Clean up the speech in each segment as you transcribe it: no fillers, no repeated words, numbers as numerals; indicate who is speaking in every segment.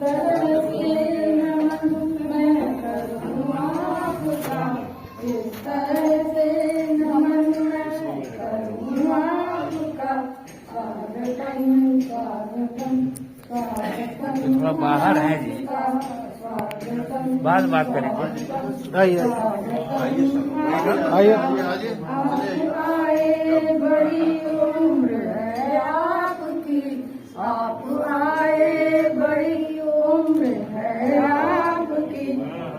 Speaker 1: तरह से नमन मैं करूँ आपका, इस तरह से नमन मैं करूँ आपका। स्वागतम स्वागतम स्वागतम।
Speaker 2: थोड़ा बाहर है जी, बाद बात करेंगे। आइए आइए
Speaker 1: आए बड़ी उम्र है आपकी, आप आए बड़ी उम्र है आपकी।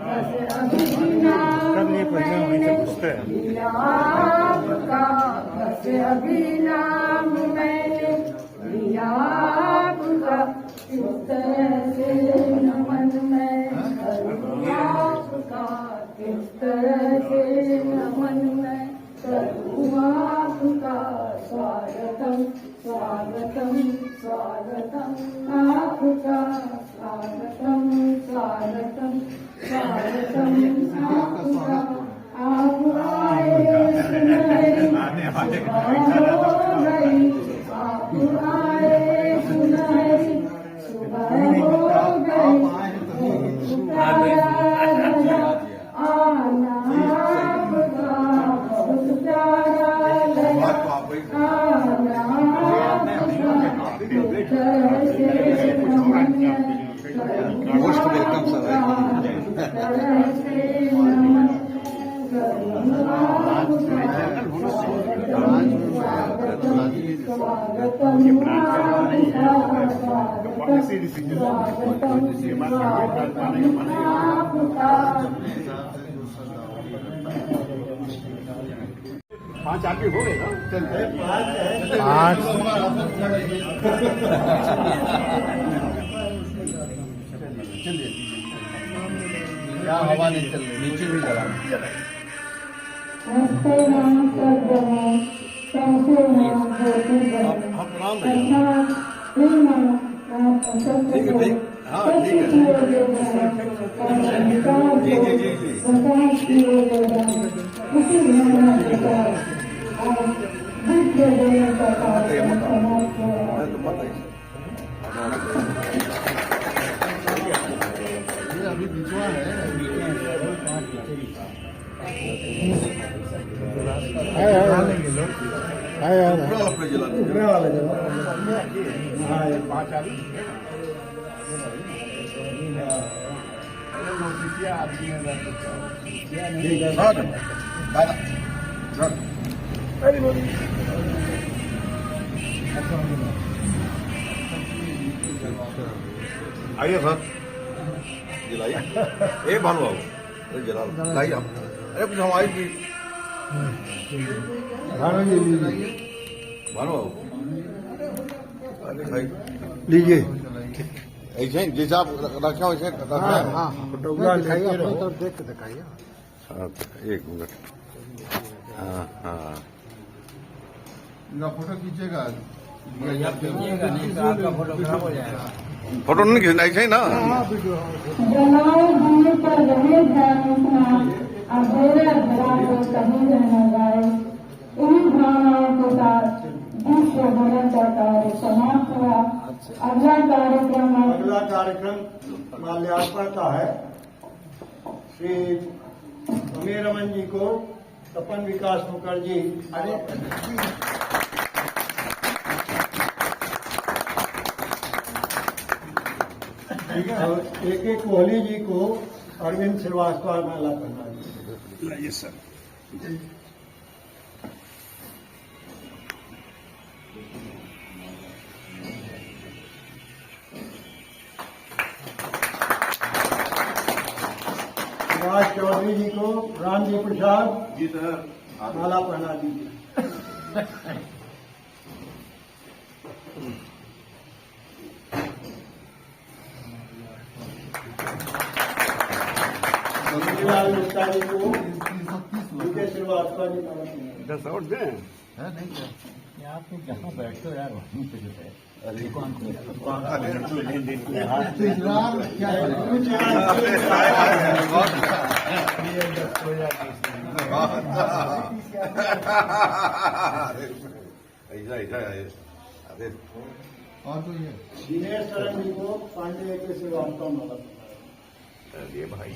Speaker 1: बस अभी नाम मैंने लिया आपका, बस अभी नाम मैंने लिया आपका। इस तरह से नमन मैं करूँ आपका, इस तरह से नमन मैं करूँ आपका। स्वागतम स्वागतम स्वागतम आपका, स्वागतम स्वागतम स्वागतम आपका। आप आए सुनहरी सुबह हो गई, आप आए सुनहरी सुबह हो गई। पुकारा लगा आना आपका, बहुत प्यारा लगा आना आपका। तरह से नमन
Speaker 3: मोस्ट वेलकम सर।
Speaker 1: तरह से नमन करूँ आपका। स्वागतम स्वागतम आपका, स्वागतम स्वागतम आपका।
Speaker 3: 5 आदमी हो गए ना? चलते
Speaker 2: 5
Speaker 3: चलिए। क्या हवा नहीं चल रही, नीचे भी चला।
Speaker 1: नमस्ते नाम कर रहे कैसे नाम होती बने
Speaker 3: ठीक है, ठीक। हाँ, ठीक है। अभी बिछुआ है। आइए सर, जलाइए। ए भानु बाबू, अरे जला लाइए आप। अरे कुछ हमारी भी भानु बाबू, अरे भाई लीजिए। ऐसे ही जैसा आप रखा वैसे रखा है। हाँ,
Speaker 2: देख के दिखाइए।
Speaker 3: एक मिनट। हाँ हाँ, फोटो खींचेगा। फोटो नहीं खींचना, ऐसे ही ना।
Speaker 1: जलाए होने पर रहे ध्यान अंधेरा धरा को कहीं रहना जाए। इन भावनाओं के साथ विश्व भरण का कार्य समाप्त हुआ। अगला कार्यक्रम
Speaker 4: माल्यार्पण का है। श्री अमीर रमन जी को तपन विकास मुखर्जी और AK कोहली जी को अरविंद श्रीवास्तव माला पहना
Speaker 3: लाइए सर।
Speaker 4: सुभाष चौधरी जी को रामजी प्रसाद
Speaker 3: जी सर,
Speaker 4: माला पहना दीजिए। लाल गुप्ता जी को DK श्रीवास्तव जी माला पहना दीजिए।
Speaker 3: 10 और दें।
Speaker 2: आप जहाँ बैठते हो यार वहीं पे जो है दुकान
Speaker 3: ऐसा ऐसा अरे
Speaker 4: दिनेश शरण जी को पांडे के श्रीवास्तव माला।
Speaker 3: अरे भाई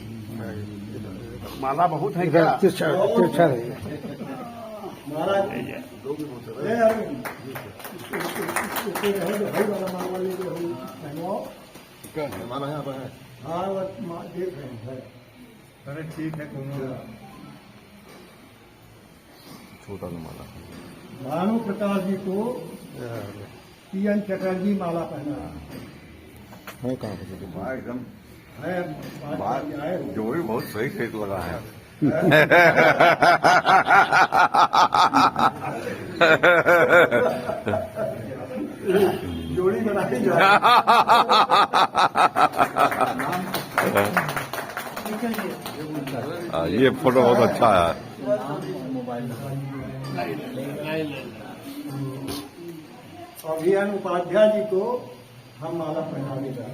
Speaker 3: माला बहुत है
Speaker 4: महाराज
Speaker 3: क्या है माला यहाँ पर है?
Speaker 4: हाँ देख रहे हैं।
Speaker 3: अरे ठीक है छोटा सा माला
Speaker 4: भानु प्रकाश जी को पीएन चटर्जी माला पहना
Speaker 3: है कहाँ पर एकदम
Speaker 4: है।
Speaker 3: बात जोड़ी बहुत सही सेट लगा है।
Speaker 4: जोड़ी बनाई जाए।
Speaker 3: ये फोटो बहुत अच्छा है।
Speaker 4: अभियान उपाध्याय जी को हम माला पहना देगा।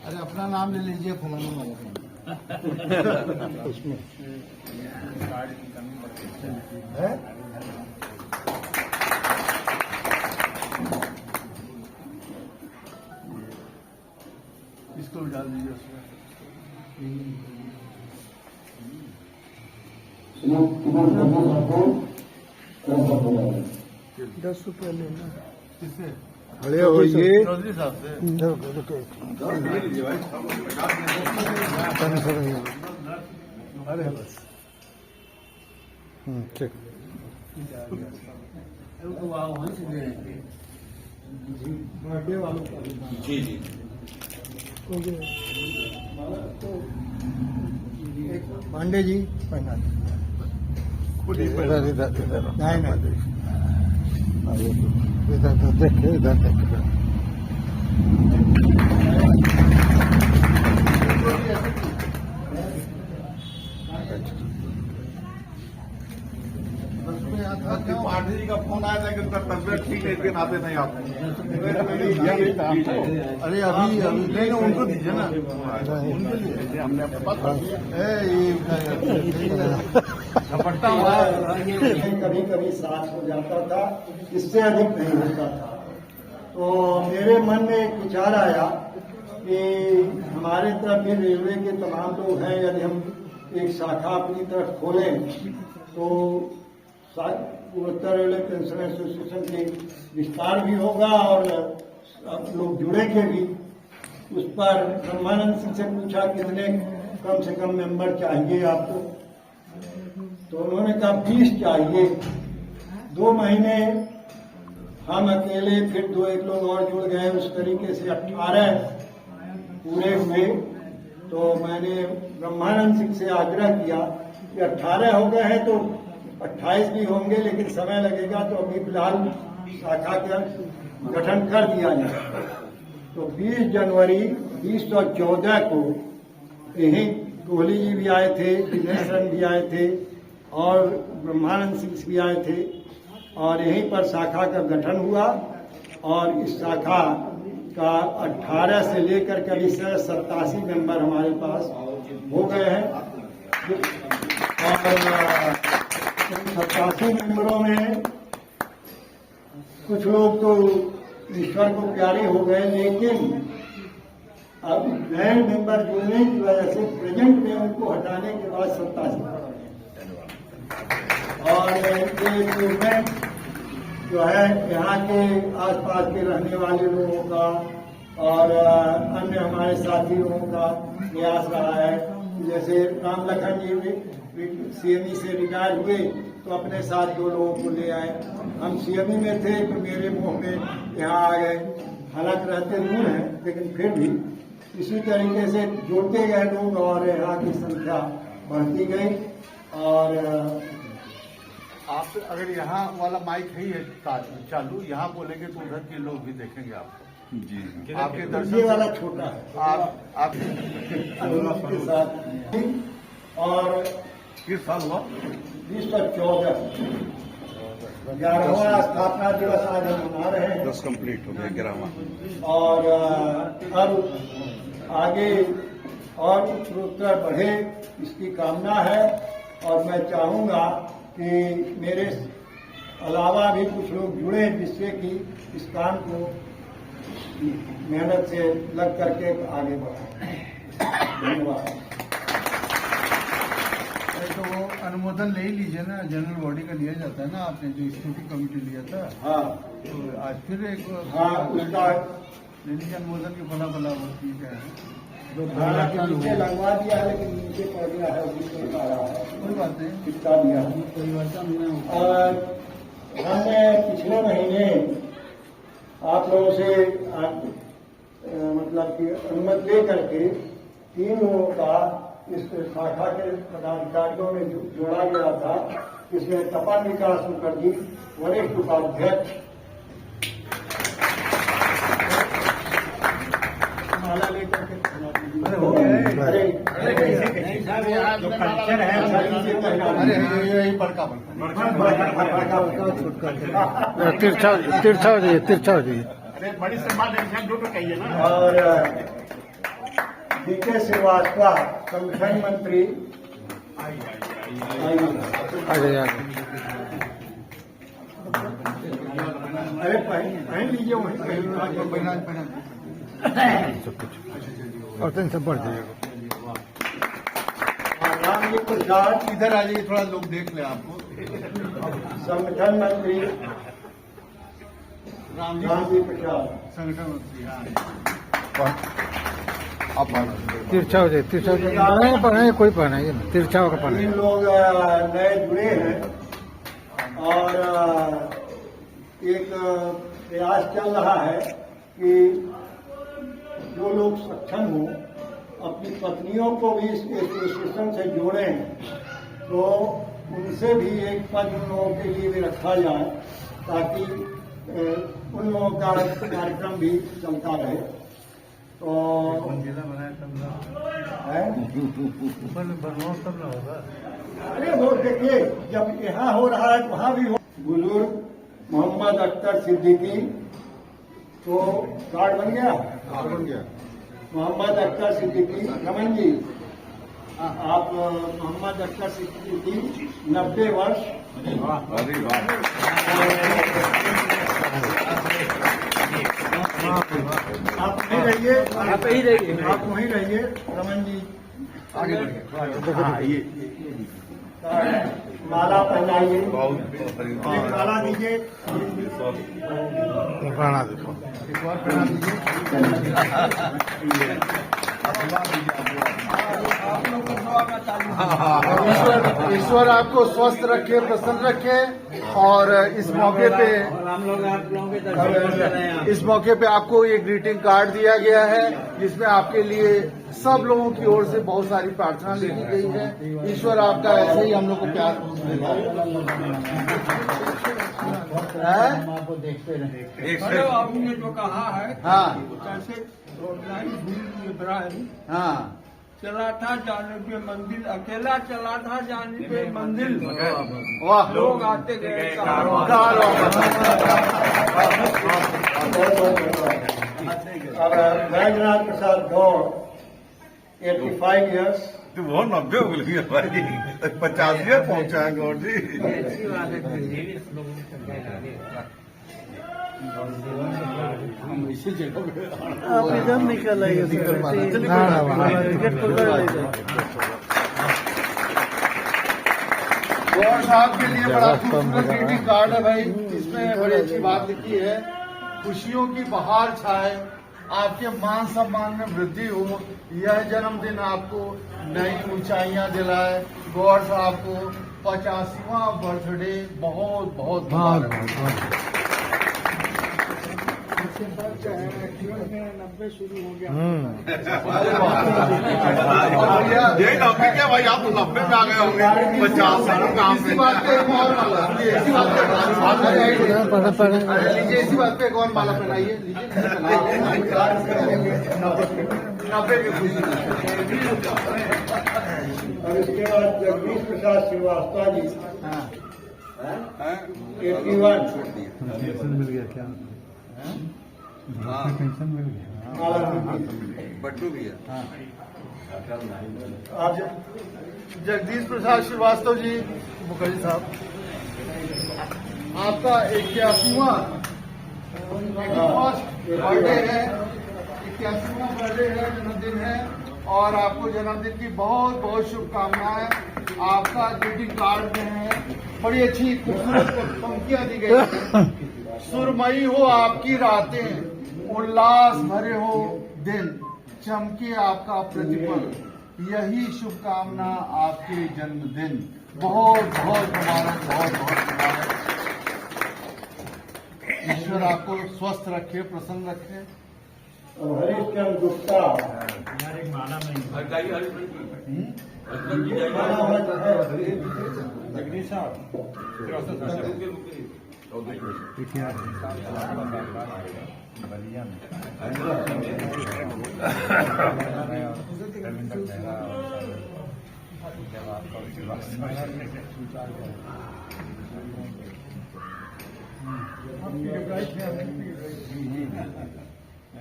Speaker 5: अरे अपना नाम ले लीजिए फलाना वाला
Speaker 4: उसमें है।
Speaker 5: इसको भी डाल दीजिए उसमें। ₹10 लेना किससे?
Speaker 4: खड़े होइए।
Speaker 5: चौधरी साहब से। अरे बस
Speaker 4: ठीक।
Speaker 5: वहीं से ले आएंगे।
Speaker 4: बर्थडे वालों का
Speaker 3: जी जी
Speaker 4: पांडे जी पहना दें।
Speaker 3: खुद ही
Speaker 4: नहीं इधर देखे इधर देखे।
Speaker 3: पांडे जी का फोन आया था कि उनका तबियत ठीक नहीं, इसके नाते नहीं आते।
Speaker 5: अरे अभी नहीं उनको दीजिए ना उनके लिए
Speaker 3: हमने अपने पास
Speaker 5: झपट्टा हुआ
Speaker 4: कभी कभी साथ हो जाता था, इससे अधिक नहीं होता था। तो मेरे मन में एक विचार आया कि हमारे तरफ भी रेलवे के तमाम लोग हैं, यदि हम एक शाखा अपनी तरफ खोलें तो उत्तर रेलवे पेंशन एसोसिएशन के विस्तार भी होगा और लोग जुड़ेंगे भी। उस पर ब्रह्मानंद सिंह से पूछा कितने कम से कम मेंबर चाहिए आपको, तो उन्होंने कहा 20 चाहिए। 2 महीने हम अकेले, फिर 2-1 लोग और जुड़ गए, उस तरीके से 18 पूरे हुए। तो मैंने ब्रह्मानंद सिंह से आग्रह किया कि 18 हो गए हैं तो 28 भी होंगे, लेकिन समय लगेगा, तो अभी फिलहाल शाखा का गठन कर दिया जाए। तो 20 जनवरी 2014 को यहीं कोहली जी भी आए थे, दिनेश शरण भी आए थे और ब्रह्मानंद सिंह भी आए थे, और यहीं पर शाखा का गठन हुआ। और इस शाखा का 18 से लेकर के अभी 87 मेंबर हमारे पास हो गए हैं। और 87 मेंबरों में कुछ लोग तो ईश्वर को प्यारे हो गए, लेकिन अब नए मेंबर जुड़ने की वजह से प्रेजेंट में उनको हटाने के बाद 87 और ये इम्प्रूवमेंट जो है यहाँ के आसपास के रहने वाले लोगों का और अन्य हमारे साथी लोगों का प्रयास रहा है। जैसे राम लखन जी सीएमई से रिटायर हुए तो अपने साथ 2 लोगों को ले आए। हम सीएमई में थे तो मेरे मुंह में यहाँ आ गए। हालांकि रहते दूर हैं, लेकिन फिर भी इसी तरीके से जोड़ते गए लोग और यहाँ की संख्या बढ़ती गई। और
Speaker 5: आप अगर यहाँ वाला माइक है चालू, यहाँ बोलेंगे तो उधर के लोग भी देखेंगे आपको।
Speaker 3: जी
Speaker 5: आपके
Speaker 4: ये
Speaker 5: दर्शन
Speaker 4: वाला छोटा है
Speaker 5: आप
Speaker 4: के साथ। और
Speaker 3: किस साल हुआ?
Speaker 4: 2014 11वां स्थापना दिवस आज हम मना रहे हैं।
Speaker 3: 10 कंप्लीट हो गया 11वां।
Speaker 4: और अब आगे और उत्तरोत्तर बढ़े इसकी कामना है। और मैं चाहूंगा कि मेरे अलावा भी कुछ लोग जुड़े जिससे कि इस काम को मेहनत से लग करके आगे बढ़ाएं। धन्यवाद।
Speaker 5: तो वो अनुमोदन ले ही लीजिए ना, जनरल बॉडी का लिया जाता है ना, आपने जो स्टूडेंट कमेटी लिया था।
Speaker 4: हाँ
Speaker 5: तो आज फिर एक
Speaker 4: हाँ, उसका
Speaker 5: लेने के अनुमोदन की फला फला वो ठीक है जो
Speaker 4: धारा के नीचे लगवा दिया है, लेकिन नीचे पड़ गया है, उसी को बता रहा है,
Speaker 5: कोई बात नहीं,
Speaker 4: चिपका दिया है। और हमने पिछले महीने आप लोगों से मतलब कि अनुमति ले करके 3 लोगों का इस शाखा के पदाधिकारियों में जोड़ा गया था। इसमें तपन विकास मुखर्जी वरिष्ठ उपाध्यक्ष, माला लेकर के अरे
Speaker 5: यही बड़का
Speaker 6: तिरछा हो जाइए।
Speaker 5: अरे बड़ी सम्मान जो तो कहिए ना।
Speaker 4: और डीके श्रीवास्तव संगठन मंत्री अरे पहन लीजिए वहीं
Speaker 6: और तीन सब बढ़ जाएगा।
Speaker 4: रामजी प्रसाद
Speaker 5: इधर आ जाइए, थोड़ा लोग देख ले आपको।
Speaker 4: संगठन मंत्री रामजी प्रसाद
Speaker 5: संगठन मंत्री।
Speaker 6: तिरछा हो जाए पढ़ाए कोई पढ़ाइए ना, तिरछा होकर
Speaker 4: 3
Speaker 6: पढ़ाइए।
Speaker 4: लोग नए जुड़े हैं और एक प्रयास चल रहा है कि जो लोग सक्षम हो अपनी पत्नियों को भी इस एसोसिएशन से जोड़ें, तो उनसे भी एक पद उन लोगों के लिए भी रखा जाए ताकि उन लोगों का कार्यक्रम भी चलता रहे। तो
Speaker 5: जिला बनाया तब
Speaker 4: है
Speaker 5: बनवाओ तब ना होगा।
Speaker 4: अरे वो देखिए, जब यहाँ हो रहा है वहाँ भी हो। बुजुर्ग मोहम्मद अख्तर सिद्दीकी तो कार्ड बन गया,
Speaker 3: बन गया।
Speaker 4: मोहम्मद अख्तर सिद्दीकी, रमन जी आप मोहम्मद अख्तर सिद्दीकी 90 वर्ष।
Speaker 3: अरे वाह।
Speaker 4: आप वहीं रहिए, आप वहीं रहिए, रमन जी
Speaker 5: आगे बढ़िए।
Speaker 4: माला पहनाइए,
Speaker 3: बहुत
Speaker 4: एक माला दीजिए।
Speaker 6: पढ़ा देखो।
Speaker 5: एक और प्रणाम दीजिए। ईश्वर आपको स्वस्थ रखे, प्रसन्न रखे। और इस मौके पे आपको एक ग्रीटिंग कार्ड दिया गया है जिसमें आपके लिए सब लोगों की ओर से बहुत सारी प्रार्थना लिखी गई है। ईश्वर आपका ऐसे ही हम लोग को प्यार
Speaker 7: अरे आपने जो कहा है
Speaker 5: हाँ
Speaker 7: कैसे इब्राहिम
Speaker 5: हाँ
Speaker 7: चला था जाने पे मंदिर, अकेला चला था जाने पे मंदिर,
Speaker 5: वाह
Speaker 7: लोग आते गए
Speaker 4: अब बैजनाथ प्रसाद गौड़ 85 इयर्स।
Speaker 3: तो वो 90 हो गई भाई, 85 पहुंचा है गौर जी।
Speaker 6: आप इधर निकल आइए।
Speaker 5: गौर साहब के लिए बड़ा खूबसूरत ग्रीटिंग कार्ड है भाई। इसमें बड़ी अच्छी बात लिखी है, खुशियों की बहार छाए, आपके मान सम्मान में वृद्धि हो, यह जन्मदिन आपको नई ऊंचाइयां दिलाए। गौर साहब को 85वां बर्थडे बहुत बहुत मुबारक।
Speaker 7: 90 शुरू हो गया।
Speaker 3: यही 90 क्या भाई, आप तो 90 में आ गए होंगे। 50 साल काम
Speaker 5: इसी बात पे एक और माला, इसी बात पे लीजिए, इसी बात पे एक और माला पहनाइए, लीजिए 90 की खुशी।
Speaker 4: और इसके बाद जगदीश प्रसाद श्रीवास्तव जी 81।
Speaker 6: मिल गया क्या? पेंशन मिल गया।
Speaker 3: बट्टू भी है।
Speaker 4: आप
Speaker 5: जगदीश प्रसाद श्रीवास्तव जी मुखर्जी साहब आपका 81वां बर्थडे है, 81वां बर्थडे है, जन्मदिन है और आपको जन्मदिन की बहुत बहुत शुभकामनाएं। आपका ग्रीटिंग कार्ड में है, बड़ी अच्छी खूबसूरत पंक्तियां दी गई हैं। सुरमई हो आपकी रातें, उल्लास भरे हो दिन, चमके आपका प्रतिपल, यही शुभकामना आपके जन्मदिन। बहुत बहुत मुबारक, बहुत बहुत मुबारक। ईश्वर आपको स्वस्थ रखे, प्रसन्न रखे।
Speaker 4: हरीशचंद गुप्ता
Speaker 2: जगदीश साहब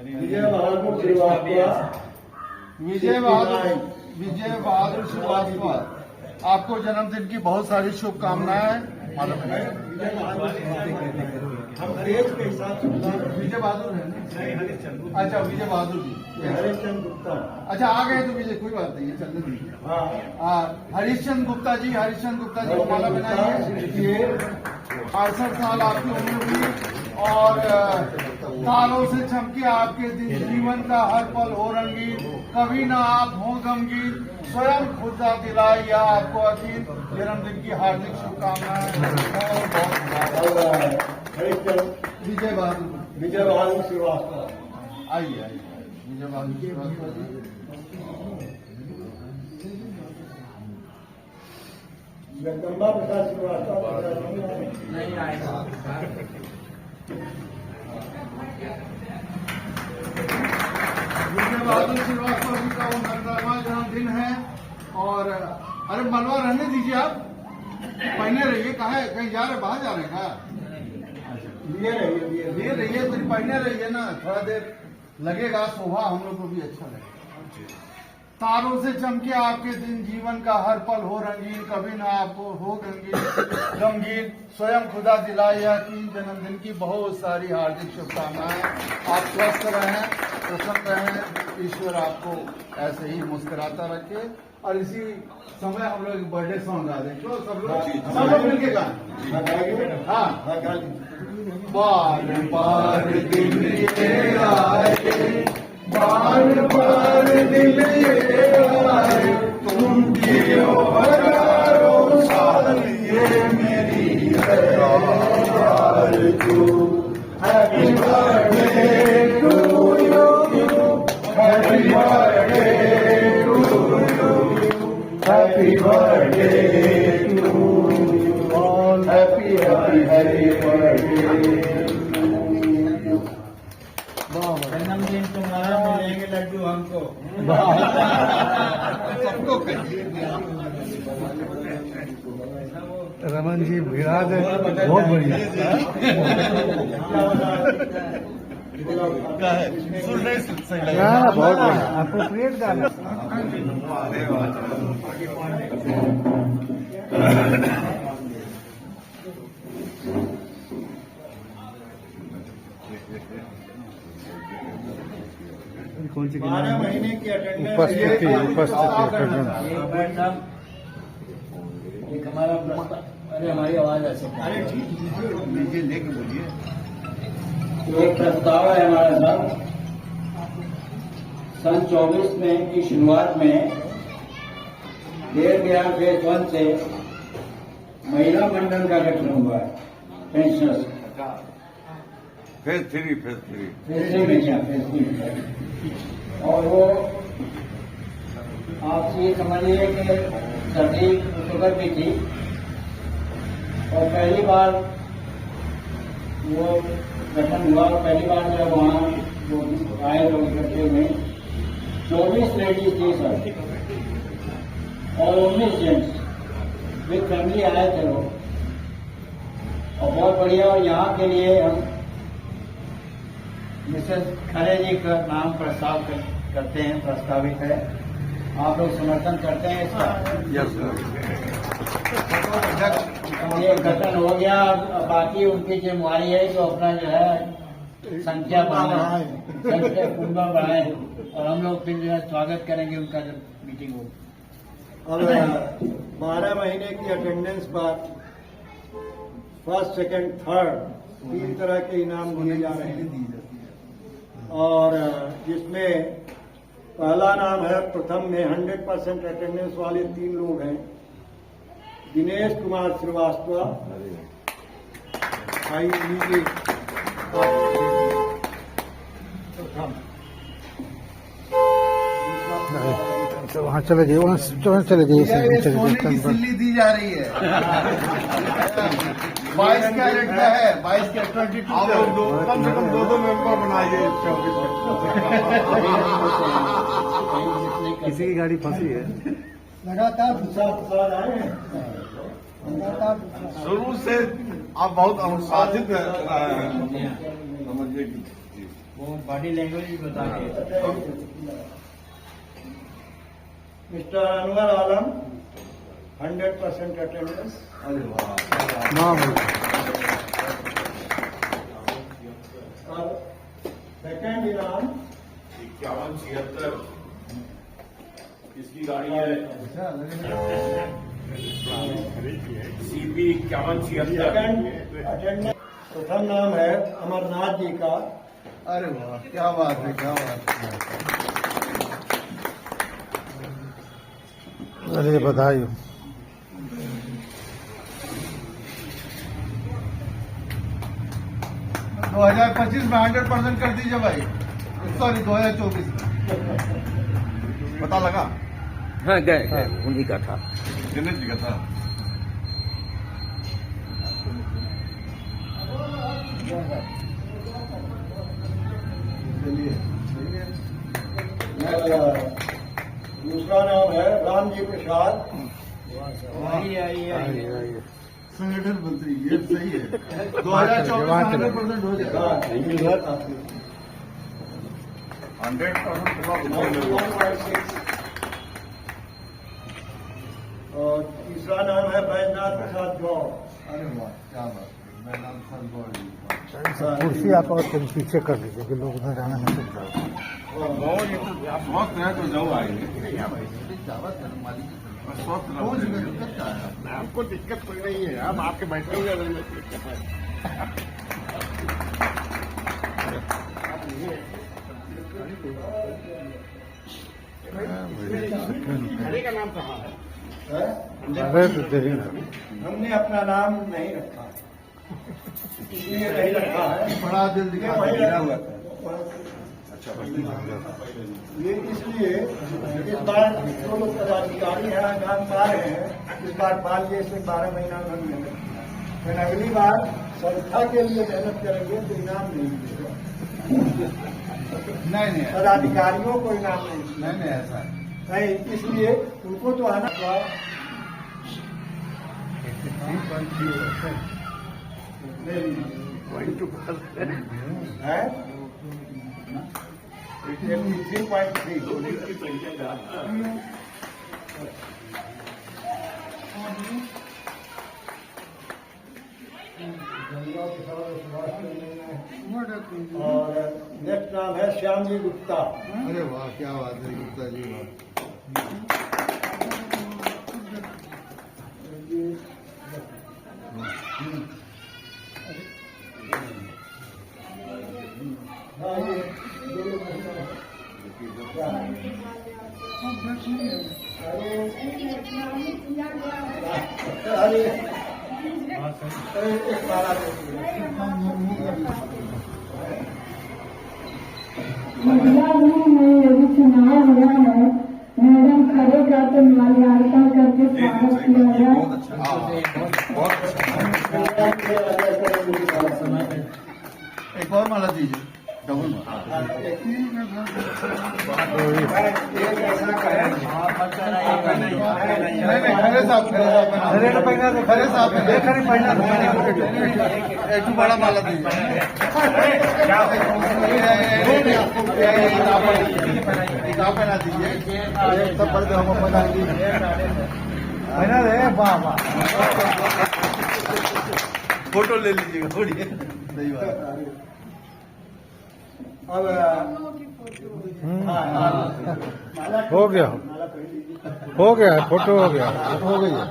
Speaker 4: विजय बहादुर श्रीवास्तव,
Speaker 5: विजय बहादुर श्रीवास्तव, आपको जन्मदिन की बहुत सारी शुभकामनाएं। मालूम है
Speaker 4: हम देश के हिसाब से
Speaker 5: विजय बहादुर है ना? अच्छा, विजय बहादुर जी।
Speaker 4: हरीशचंद गुप्ता।
Speaker 5: अच्छा, आ गए तो विजय, कोई बात नहीं है, चलने दीजिए।
Speaker 4: हाँ,
Speaker 5: हरीशचंद गुप्ता जी, हरीशचंद गुप्ता जी को माला बनाइए। 68 साल आपकी उम्र हुई और तारों से चमके आपके दिन, जीवन का हर पल हो रंगीन, कभी ना आप हो गमगीन, स्वयं खुदा दिलाइया आपको अकील। जन्मदिन की हार्दिक शुभकामनाएं। विजय
Speaker 4: बहादुर श्रीवास्तव।
Speaker 5: आइए आइए, विजय बहादुर श्रीवास्तव जी।
Speaker 4: जगदम्बा प्रसाद श्रीवास्तव
Speaker 7: नहीं आएगा।
Speaker 5: विजय बहादुर श्रीवास्तव जी का 69वां जन्मदिन है और अरे मलवा रहने दीजिए, आप पहने रहिए। कहीं जा रहे, बाहर जा रहे हैं क्या? लिए रहिए, तो पहने रहिए ना, थोड़ा देर लगेगा, शोभा हम लोग को भी अच्छा लगेगा। तारों से चमके आपके दिन, जीवन का हर पल हो रंगीन, कभी ना आपको हो गमगीन, स्वयं खुदा दिलाया की। जन्मदिन की बहुत सारी हार्दिक शुभकामनाएं। आप स्वस्थ रहें, प्रसन्न रहें, ईश्वर आपको ऐसे ही मुस्कुराता रखे। और इसी समय हम लोग बर्थडे सॉन्ग गा दें, तो सब लोग मिलके गाएं। हाँ, बार बार दिन ये आए, बार बार दिल ये आए, तुम जियो हजारों साल, ये मेरी है आरज़ू। Happy birthday to you, happy birthday to you, happy birthday to you, happy happy birthday.
Speaker 7: जन्मदिन तुम्हारा, मिलेंगे लड्डू हमको।
Speaker 5: सबको
Speaker 6: रमन जी विराज बहुत बढ़िया। बहुत बढ़िया, अप्रोप्रिएट गाना। कौन सी
Speaker 4: 12 महीने की अटेंडेंस।
Speaker 6: उपस्थिति
Speaker 7: एक हमारा प्रस्ताव, अरे हमारी आवाज ऐसे,
Speaker 4: अरे ठीक
Speaker 3: लेके बोलिए।
Speaker 7: एक प्रस्ताव है हमारा सर। सन 24 में की शुरुआत में देर बिहार फेज 1 से महिला मंडल का गठन हुआ है, पेंशनर्स
Speaker 3: फेज 3
Speaker 7: फेज 3 में क्या, फेज 3 में। और वो आप ये समझिए कि सर्दी शुगर भी थी और पहली बार वो गठन हुआ। पहली बार जब वहाँ वो आए लोग इकट्ठे हुए, 24 लेडीज थी सर और 19 जेंट्स विद फैमिली आए थे लोग, और बहुत बढ़िया। और यहाँ के लिए हम मिसेस खरे जी का नाम प्रस्ताव करते हैं, प्रस्तावित है। आप लोग समर्थन करते हैं इसका?
Speaker 3: Yes sir.
Speaker 7: ये गठन हो गया। अब बाकी उनकी जिम्मेवारी है जो अपना जो है संख्या बढ़ाए, संख्या कुंभा बढ़ाए, और हम लोग फिर जो है स्वागत करेंगे उनका जब मीटिंग हो।
Speaker 4: अब 12 महीने की अटेंडेंस पर फर्स्ट, सेकंड, थर्ड 3 तरह के इनाम दिए जा रहे हैं, और जिसमें पहला नाम है, प्रथम में 100% अटेंडेंस वाले 3 लोग हैं। दिनेश कुमार श्रीवास्तव, भाई लीजिए प्रथम।
Speaker 6: तो वहाँ चले जाइए, वहाँ चले जाइए,
Speaker 5: सोने की सिल्ली दी जा रही है। 22 कैरेट का है, 22 का 22 कम से कम 2 मेंबर बनाइए।
Speaker 6: किसी की गाड़ी फंसी है।
Speaker 4: लगातार दूसरा आ रहे हैं, लगातार
Speaker 5: शुरू से आप बहुत अनुशासित समझिए कि
Speaker 7: वो बॉडी लैंग्वेज भी बता के।
Speaker 4: मिस्टर अनवर आलम 100% अटेंडेंस।
Speaker 5: अरे वाह,
Speaker 6: नाम
Speaker 4: और सेकंड इनाम
Speaker 3: 5176 इसकी गाड़ी है CP 5176।
Speaker 4: सेकंड अटेंडेंस प्रथम नाम है अमरनाथ जी का।
Speaker 5: अरे वाह, क्या बात है, क्या बात है।
Speaker 6: अरे बधाई हो।
Speaker 5: 2025 में 100% कर दीजिए भाई, सॉरी 2024 में। पता लगा?
Speaker 2: हाँ गए उन्हीं का था।
Speaker 5: दिनेश जी का था। चलिए,
Speaker 4: दूसरा नाम है रामजी प्रसाद।
Speaker 5: संगठन मंत्री, ये सही है। 2024 में 100% हो जाएगा।
Speaker 4: 100%। और तीसरा नाम है बैजनाथ प्रसाद गौर।
Speaker 5: अरे वाह, क्या बात है। मैं नाम सर गौर जी।
Speaker 6: कुर्सी आप और कहीं पीछे कर दीजिए कि लोग उधर जाना नहीं सकते।
Speaker 5: आप स्वस्थ हैं तो जाओ आएंगे।
Speaker 2: आपको दिक्कत कोई नहीं है, हम आपके बैठे हुए का नाम कहाँ है?
Speaker 6: अरे तो देरी ना।
Speaker 4: हमने अपना नाम नहीं रखा, इसलिए नहीं रखा है।
Speaker 5: बड़ा दिल दिखा
Speaker 4: वही
Speaker 5: दिया।
Speaker 4: रखा हुआ था। ये इसलिए इस बार जो लोग पदाधिकारी हैं नाम पा रहे हैं, इस बार मान लीजिए इसमें 12 महीना नहीं मिले, लेकिन अगली बार संस्था के लिए मेहनत करेंगे तो इनाम नहीं मिलेगा।
Speaker 5: नहीं
Speaker 4: पदाधिकारियों को इनाम नहीं मिलेगा।
Speaker 5: नहीं ऐसा है।
Speaker 4: नहीं, इसलिए उनको तो आना था। है 83.3। और नेक्स्ट नाम है श्याम जी गुप्ता।
Speaker 5: अरे वाह, क्या बात है गुप्ता जी।
Speaker 1: महिला गृह में यदि चुनाव हुआ है, मैडम खड़े करके माल्यार्पण करके स्वागत किया जाए।
Speaker 5: एक और माला दीजिए, डबल माला। नहीं, खरे साहब, खरे साहब, एक बड़ा माला दीजिए। आप बना दीजिए, सब बड़े हम बना दीजिए। वाह वाह।
Speaker 3: फोटो ले लीजिएगा थोड़ी सही बात।
Speaker 4: अब
Speaker 6: हो गया फोटो हो गया हो गई है।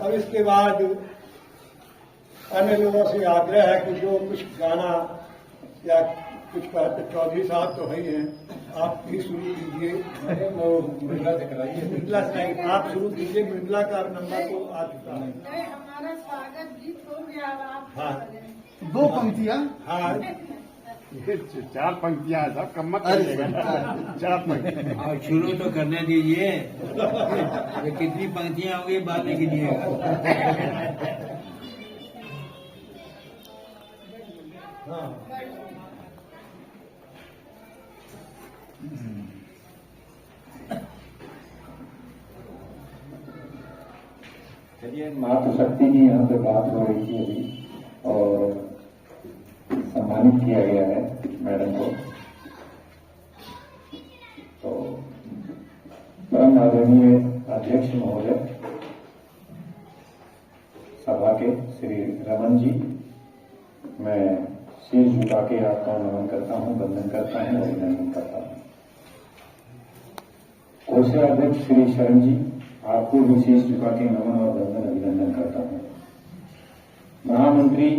Speaker 4: अब इसके बाद अन्य लोगों से आग्रह है कि जो कुछ गाना या कुछ कहते, चौधरी साहब तो है ही हैं, आप भी शुरू कीजिए। मृदला से नहीं, आप शुरू कीजिए। मृदला का नंबर तो आ चुका है।
Speaker 1: हमारा स्वागत गीत हो गया।
Speaker 4: हाँ
Speaker 5: दो पंक्तियां।
Speaker 4: हाँ
Speaker 2: 4 पंक्तियां सब कम मत करिएगा। 4 पंक्तियां
Speaker 8: और शुरू तो करने दीजिए। ये कितनी पंक्तियां होगी बाद में गिनिएगा।
Speaker 4: हाँ
Speaker 9: चलिए, मातृशक्ति की यहाँ पे बात हो रही थी अभी और सम्मानित किया गया है मैडम को। तो परम आदरणीय अध्यक्ष महोदय सभा के श्री रमन जी, मैं शीश झुका के आपका नमन करता हूँ, वंदन करता हूँ, अभिनंदन करता हूँ। कोषाध्यक्ष श्री शरण जी, आपको भी शीश झुका के नमन और वंदन अभिनंदन करता हूँ। महामंत्री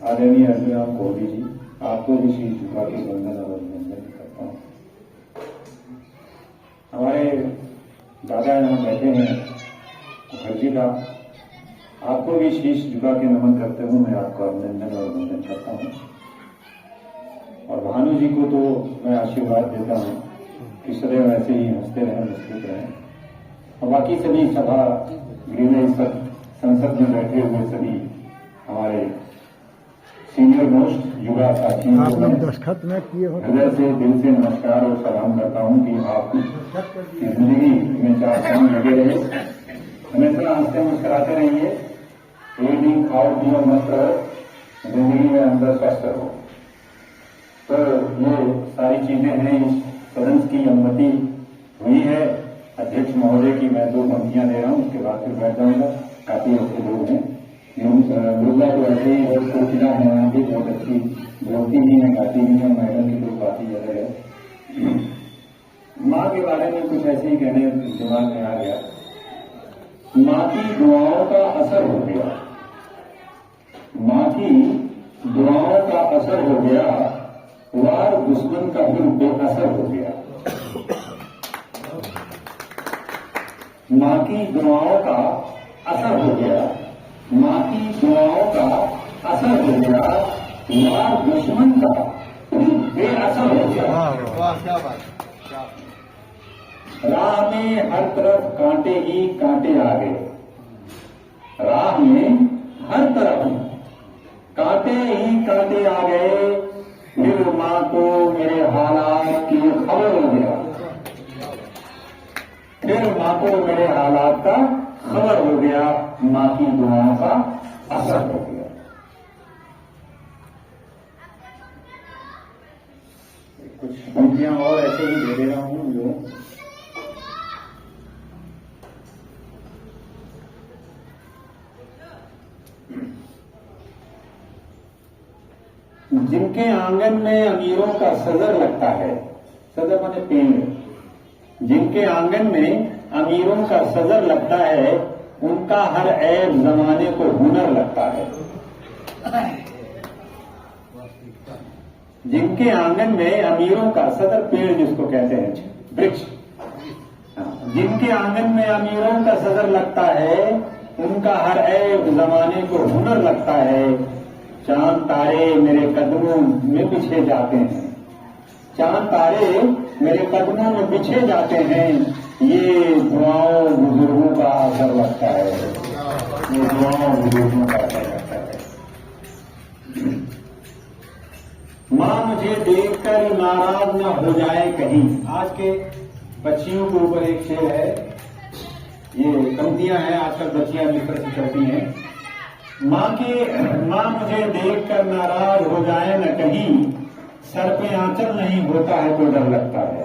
Speaker 9: आदरणीय अर्जुन राम कोहली जी, आपको भी शीश झुका के वंदन और अभिनंदन करता हूँ। हमारे दादा यहाँ बैठे हैं मुखर्जी का, आपको भी शीश झुका के नमन करते हुए मैं आपका अभिनंदन और वंदन करता हूँ। और भानु जी को तो मैं आशीर्वाद देता हूँ कि सदैव ऐसे ही हंसते रहें, मुस्कुराते रहें। और बाकी सभी सभा गृह में इस वक्त संसद में बैठे हुए सभी हमारे सीनियर मोस्ट युवा साथियों को मैं
Speaker 6: दस्तखत में किए हो
Speaker 9: हृदय से दिल से नमस्कार और सलाम करता हूँ कि आप की जिंदगी में 4 साल लगे रहे, हमेशा हंसते मुस्कुराते रहिए, एक दिन खाओ पियो मस्त रहो, जिंदगी में अंदर स्वस्थ रहो। तो ये सारी चीजें हैं, इस सदन की अनुमति हुई है अध्यक्ष महोदय की। मैं 2 पंक्तियां दे रहा हूं, उसके बाद फिर बैठ जाऊंगा। काफी अच्छे लोग हैं, दुर्गा तो ऐसे ही बहुत कोशिला है, यहाँ भी बहुत अच्छी बोलती भी है, गाती भी है, मैडम की तो काफी ज्यादा है। माँ के बारे में कुछ ऐसे ही कहने दिमाग में आ गया। माँ की दुआओं का असर हो गया, माँ की दुआओं का असर हो गया, वार दुश्मन का भी बेअसर हो गया। माँ की दुआओं का असर हो गया, माँ की दुआओं का असर हो गया, वार दुश्मन का भी बेअसर हो गया।
Speaker 5: वाह क्या बात।
Speaker 9: राह में हर तरफ कांटे ही कांटे आ गए, राह में हर तरफ कांटे ही कांटे आ गए, फिर माँ को मेरे हालात की खबर हो गया, फिर माँ को मेरे हालात का खबर हो गया, माँ की दुआओं का असर हो गया। कुछ पंक्तियां और ऐसे ही दे रहा हूं जो जिनके आंगन में अमीरों का सजर लगता है, सजर माने पेड़, जिनके आंगन में अमीरों का सजर लगता है, उनका हर ऐब जमाने को हुनर लगता है। जिनके आंगन में अमीरों का सदर, पेड़ जिसको कहते हैं, वृक्ष, जिनके आंगन में अमीरों का सदर लगता है, उनका हर ऐब जमाने को हुनर लगता है। चांद तारे मेरे कदमों में बिछे जाते हैं, चांद तारे मेरे कदमों में बिछे जाते हैं, ये दुआओं बुजुर्गों का असर लगता है, ये दुआओं बुजुर्गों का असर लगता है। माँ मुझे देखकर नाराज न हो जाए कहीं। आज के बच्चियों के ऊपर एक शेर है, ये पंक्तियां हैं, आजकल बच्चियां जिस तरह से करती हैं। माँ मुझे देखकर नाराज हो जाए न कहीं, सर पे आंचल नहीं होता है तो डर लगता है।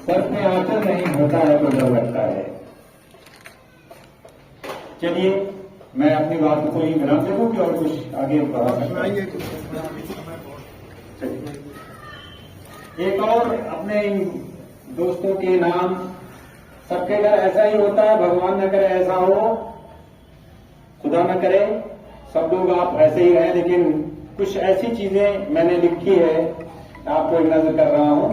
Speaker 9: सर में आंचल नहीं होता है तो डर लगता है। चलिए मैं अपनी बात को ही विराम दे दूं कि और कुछ आगे बढ़ा सकता हूं? चलिए एक और अपने इन दोस्तों के नाम, सबके घर ऐसा ही होता है, भगवान न करे ऐसा हो, खुदा न करे सब लोग आप ऐसे ही रहें, लेकिन कुछ ऐसी चीजें मैंने लिखी है, आपको एक नजर कर रहा हूं,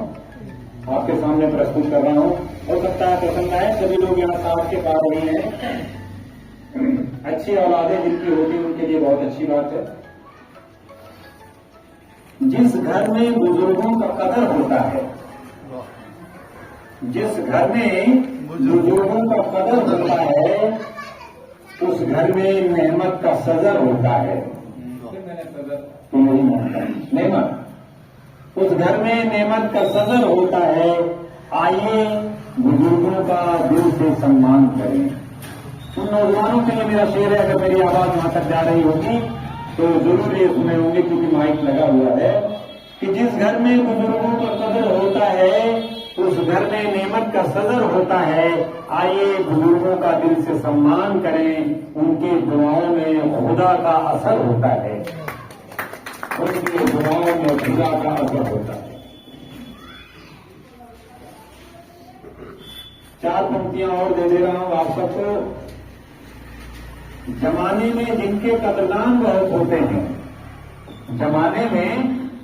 Speaker 9: आपके सामने प्रस्तुत कर रहा हूं। हो सकता है पसंद आए, सभी लोग यहाँ साथ के पा रही हैं। अच्छी औलादें जिनकी होती उनके लिए बहुत अच्छी बात है। जिस घर में बुजुर्गों का कदर होता है, जिस घर में बुजुर्गों का कदर होता है, उस घर में नेमत का सजर होता है। नेमत, उस घर में नेमत का सजर होता है। आइए बुजुर्गों का दिल से सम्मान करें। उन नौजवानों के लिए मेरा शेर है, अगर मेरी आवाज वहां तक जा रही होगी तो जरूर ये सुने होंगे, क्योंकि माइक लगा हुआ है, कि जिस घर में बुजुर्गों का कदर होता है उस घर में नेमत का सदर होता है। आइए बुजुर्गों का दिल से सम्मान करें, उनकी दुआओं में खुदा का असर होता है, उनकी दुआओं में खुदा का असर होता है। 4 पंक्तियां और दे दे रहा हूं आप सबको। जमाने में जिनके कदरदान बहुत होते हैं, जमाने में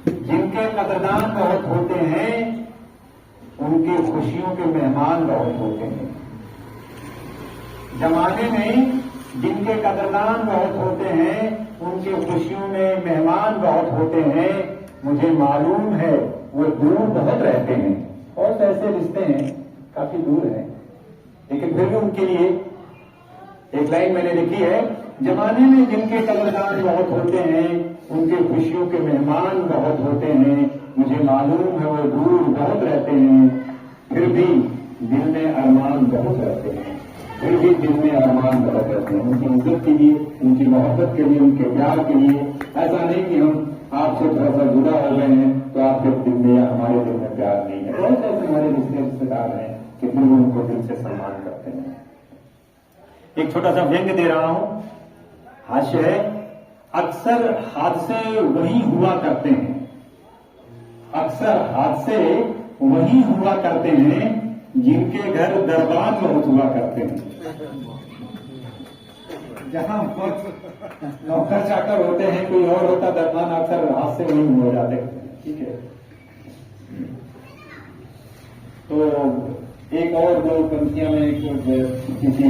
Speaker 9: जिनके कदरदान बहुत होते हैं, उनकी खुशियों के मेहमान बहुत होते हैं। जमाने में जिनके कदरदान बहुत होते हैं, उनकी खुशियों में मेहमान बहुत होते हैं। मुझे मालूम है वो दूर बहुत रहते हैं, और तो ऐसे रिश्ते हैं काफी दूर हैं, लेकिन फिर भी उनके लिए एक लाइन मैंने लिखी है, जमाने में जिनके कदरदान बहुत होते हैं, उनके खुशियों के मेहमान बहुत होते हैं। मुझे मालूम है वो दूर बहुत रहते हैं, फिर भी दिल में अरमान बहुत रहते हैं, फिर भी दिल में अरमान बहुत रहते हैं। उनकी इज्जत के लिए, उनकी मोहब्बत के लिए, उनके प्यार के लिए। ऐसा नहीं कि हम आपसे थोड़ा सा जुदा हो गए हैं तो आपके दिल में या हमारे दिल में प्यार नहीं है। बहुत ऐसे हमारे रिश्तेदार हैं कि फिर भी उनको दिल से सम्मान करते हैं। एक छोटा सा व्यंग्य दे रहा हूं, हास्य है। अक्सर हादसे वही हुआ करते हैं, अक्सर हादसे वही हुआ करते हैं जिनके घर दरबार बहुत हुआ करते हैं। जहां नौकर चाकर होते हैं, कोई और होता दरबार, अक्सर हादसे वही हो जाते हैं। ठीक है, तो एक और 2 पंक्तियां में किसी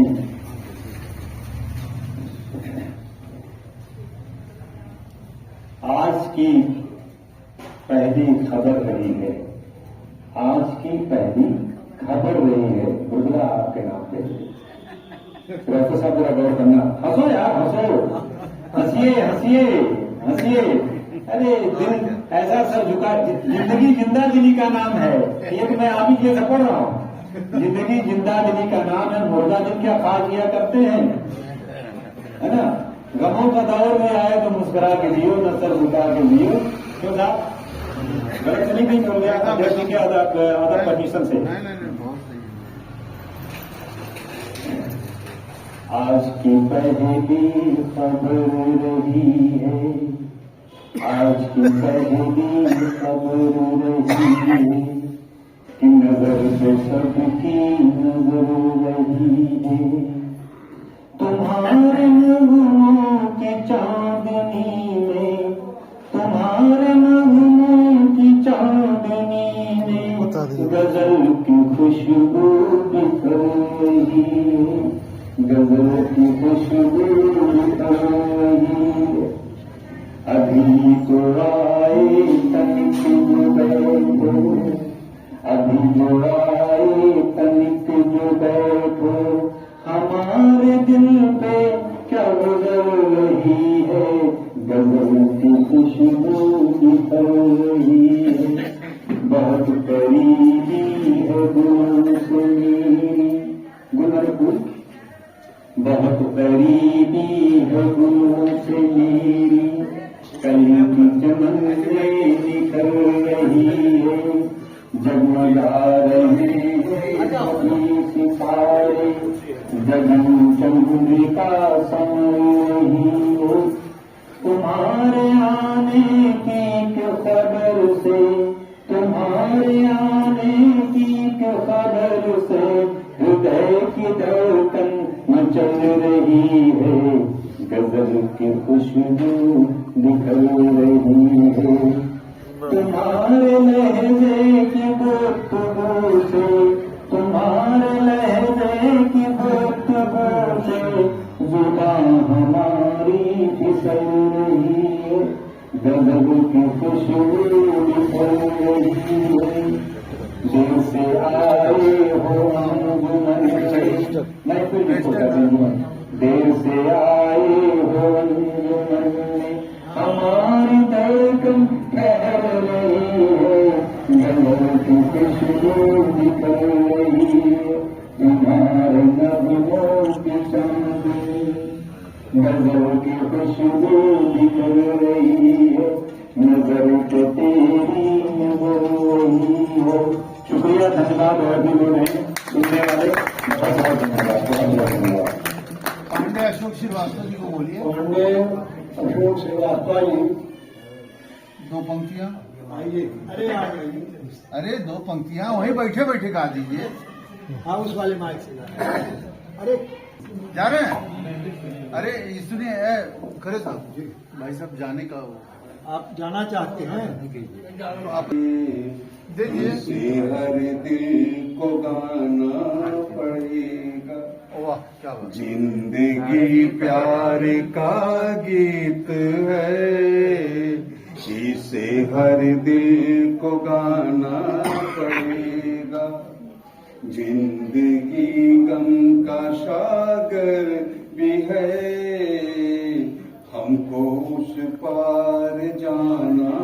Speaker 9: आज की पहली खबर रही है, आज की पहली खबर रही है गुजरा आपके नाम पे। डॉक्टर साहब जरा गौर करना, हंसो यार हंसो, हंसिए हंसिए हंसिए। अरे दिल ऐसा सर झुका, जिंदगी जिंदा दिली का नाम है, ये तो मैं आप ही के पढ़ रहा हूं। जिंदगी जिंदा दिली का नाम है, मुर्दा दिल क्या खा किया करते हैं, है ना। गमों का दौर में आए तो मुस्कुरा के जियो, न सर झुका के जियो। क्यों साहब गलत नहीं कहीं बोल गया था व्यक्ति के अदर परमिशन से। आज की पहली खबर रही है, आज की पहली खबर रही है, कि नजर से सबकी नजर रही है। तुम्हारे नगमों की चांदनी में, तुम्हारे नगमों की चांदनी में गजल की खुशबू बिखर रही है, गजल की खुशबू बिखर रही है। अभी तो आए तनिक जो बैठो, अभी जो आए तनिक जो बैठो, हमारे दिल पे क्या गुजर रही है, गजल की खुशबू बिखर रही है। बहुत करीबी है दूर से सितारे गगन चंद्रिका नहीं हो। तुम्हारे आने की क्यों खबर से, तुम्हारे आने की क्यों खबर से हृदय की धड़कन मचल रही है। गजल की खुशबू निकल रही है। तुम्हारे लहजे की गुफ्तगू से, तुम्हारे लहजे की गुफ्तगू से जुबान हमारी फिसल रही है। गजल की खुशबू निकल रही है। दिल से आए हो अंजुमन मैं फिर देर से आए हो अंजुमन में हमारी धड़कन कह रही है। गजल की खुशबू निकल रही है। तुम्हारे नगमों की चांदनी गजल की खुशबू निकल रही है। नजर पे तेरी नजर वही हो। शुक्रिया, धन्यवाद। और भी लोग हैं सुनने वाले, बहुत बहुत धन्यवाद, बहुत बहुत धन्यवाद।
Speaker 5: पांडे अशोक श्रीवास्तव जी को बोलिए।
Speaker 4: पांडे अशोक श्रीवास्तव जी
Speaker 5: 2 पंक्तियां।
Speaker 4: आइए। अरे आ जाइए।
Speaker 5: अरे 2 पंक्तियां वहीं बैठे बैठे गा दीजिए।
Speaker 4: हाँ, उस वाले माइक से अरे
Speaker 5: जा रहे हैं। अरे सुनिए खरे साहब जी, भाई साहब जाने का
Speaker 4: आप जाना चाहते हैं
Speaker 5: तो आप देखिए।
Speaker 9: हर दिल को गाना पड़ेगा।
Speaker 5: वाह क्या बात।
Speaker 9: जिंदगी प्यार का गीत है, इसे हर दिल को गाना पड़ेगा। जिंदगी गम का सागर भी है, हमको उस पार जाना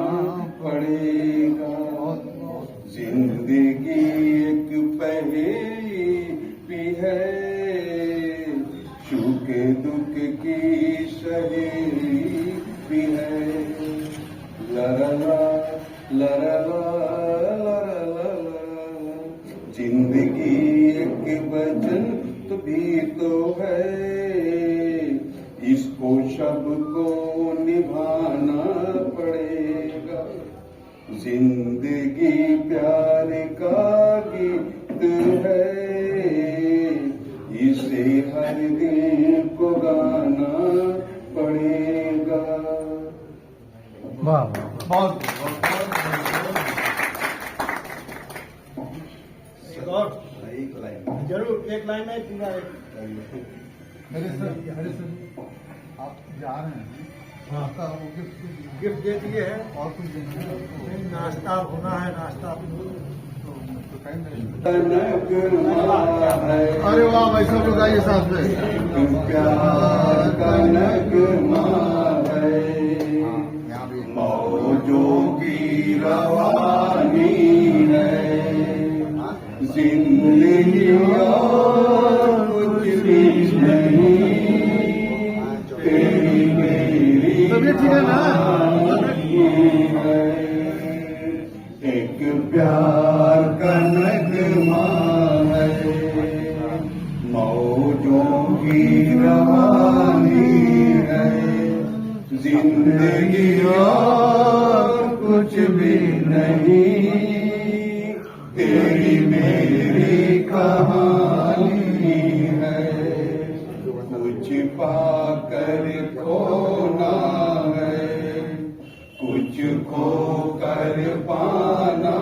Speaker 9: पड़ेगा। जिंदगी एक पहेली भी है, सुख दुख की सहेली भी है। लरला लरला लरला, जिंदगी एक वचन भी तो है, इसको सबको निभाना पड़ेगा। जिंदगी प्यार का गीत है, इसे हर दिल को गाना पड़ेगा।
Speaker 6: वाह
Speaker 5: बहुत
Speaker 4: जरूर एक लाइन में पूरा
Speaker 5: हरे सर आप जा रहे हैं।
Speaker 4: हाँ।
Speaker 5: आपका वो
Speaker 4: गिफ्ट दे दिए है।
Speaker 5: और कुछ देना है आपको?
Speaker 4: नहीं, नाश्ता होना है, नाश्ता
Speaker 5: अरे वाह भाई सब लोग आइए साथ में।
Speaker 9: प्यार का नगमा है, मौजों की रवानी है। जिंदगी और कुछ भी नहीं, तेरी मेरी
Speaker 5: तबीयत ठीक है ना?
Speaker 9: एक प्यार का नगमा है, मौजों की रवानी है। जिंदगी और कुछ भी नहीं, तेरी मेरी कहानी है। कुछ पाकर खोना है, कुछ खोकर पाना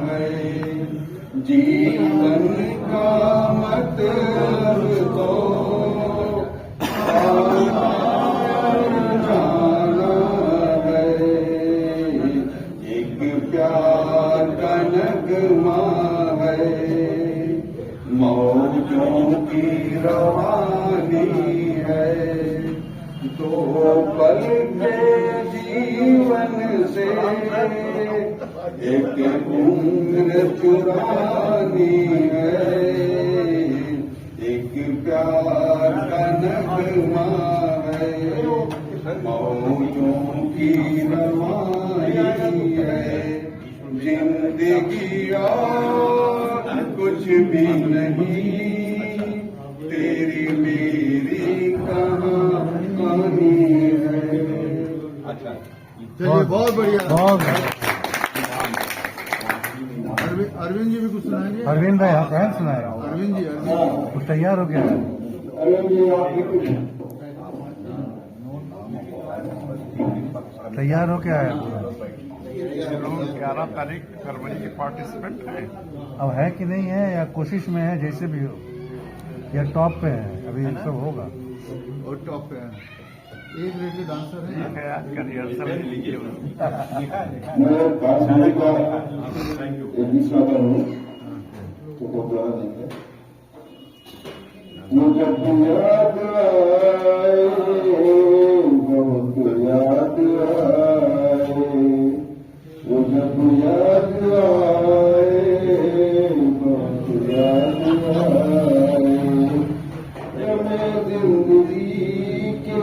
Speaker 9: है। जीवन का मतलब तो जाना है। एक प्यार का नगमा है, मौजों की रवानी है। दो पल के जीवन से एक उम्र चुरानी है। एक प्यार का नगमा है, मौजों की रवानी है। जिंदगी और कुछ
Speaker 5: कुछ भी नहीं, तेरी मेरी कहानी है। चलिए, बहुत बढ़िया।
Speaker 6: बहुत
Speaker 5: अरविंद जी भी कुछ सुनाएंगे।
Speaker 6: अरविंद भाई आप कहाँ सुनाए?
Speaker 5: अरविंद जी,
Speaker 6: कुछ तैयार हो गया है? तैयार हो क्या है?
Speaker 5: 11 तारीख फरवरी के पार्टिसिपेंट है।
Speaker 6: अब है कि नहीं है, या कोशिश में है, जैसे भी हो, या टॉप पे है? अभी सब होगा
Speaker 5: और टॉप पे है। एक रेडी डांसर है।
Speaker 9: मैं पाठशाला का एक छात्र हूँ, तो दोबारा देखें। मुझे याद आए, बहुत याद आए, मुझे याद आए, बहुत याद आए, मैं जिंदगी के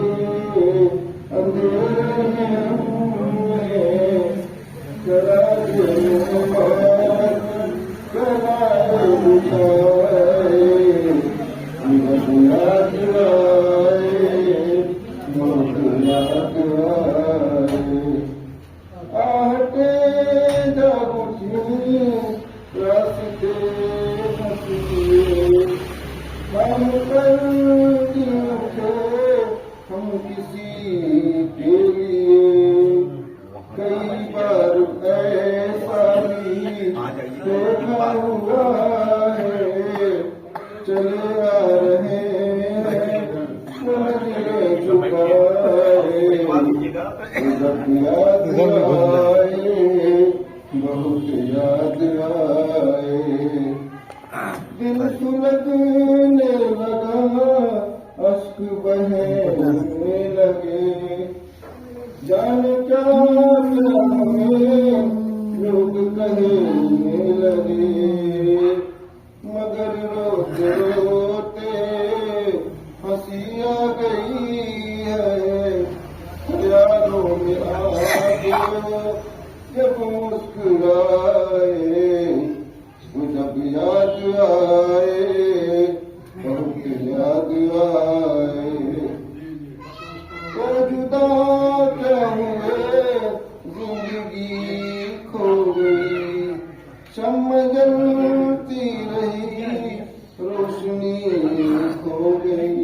Speaker 9: अंधेरे में जरा हम किसी के लिए कई बार ऐसा भी देखा हुआ है, चले आ रहे हैं मंदिर झुकाए, जब याद आए, बहुत याद आए, दिल सुलगने लगा, अश्क बहने लगे, जाने क्या हमें लोग कहने लगे, मगर रोते रोते हंसी आ गई है, यारों में आगे जब मुस्कुराए, जब याद आए, बहुत याद आए, तो जुदा क्या हुए, जिंदगी खो गई, शम्म जलती रही, रोशनी खो गई,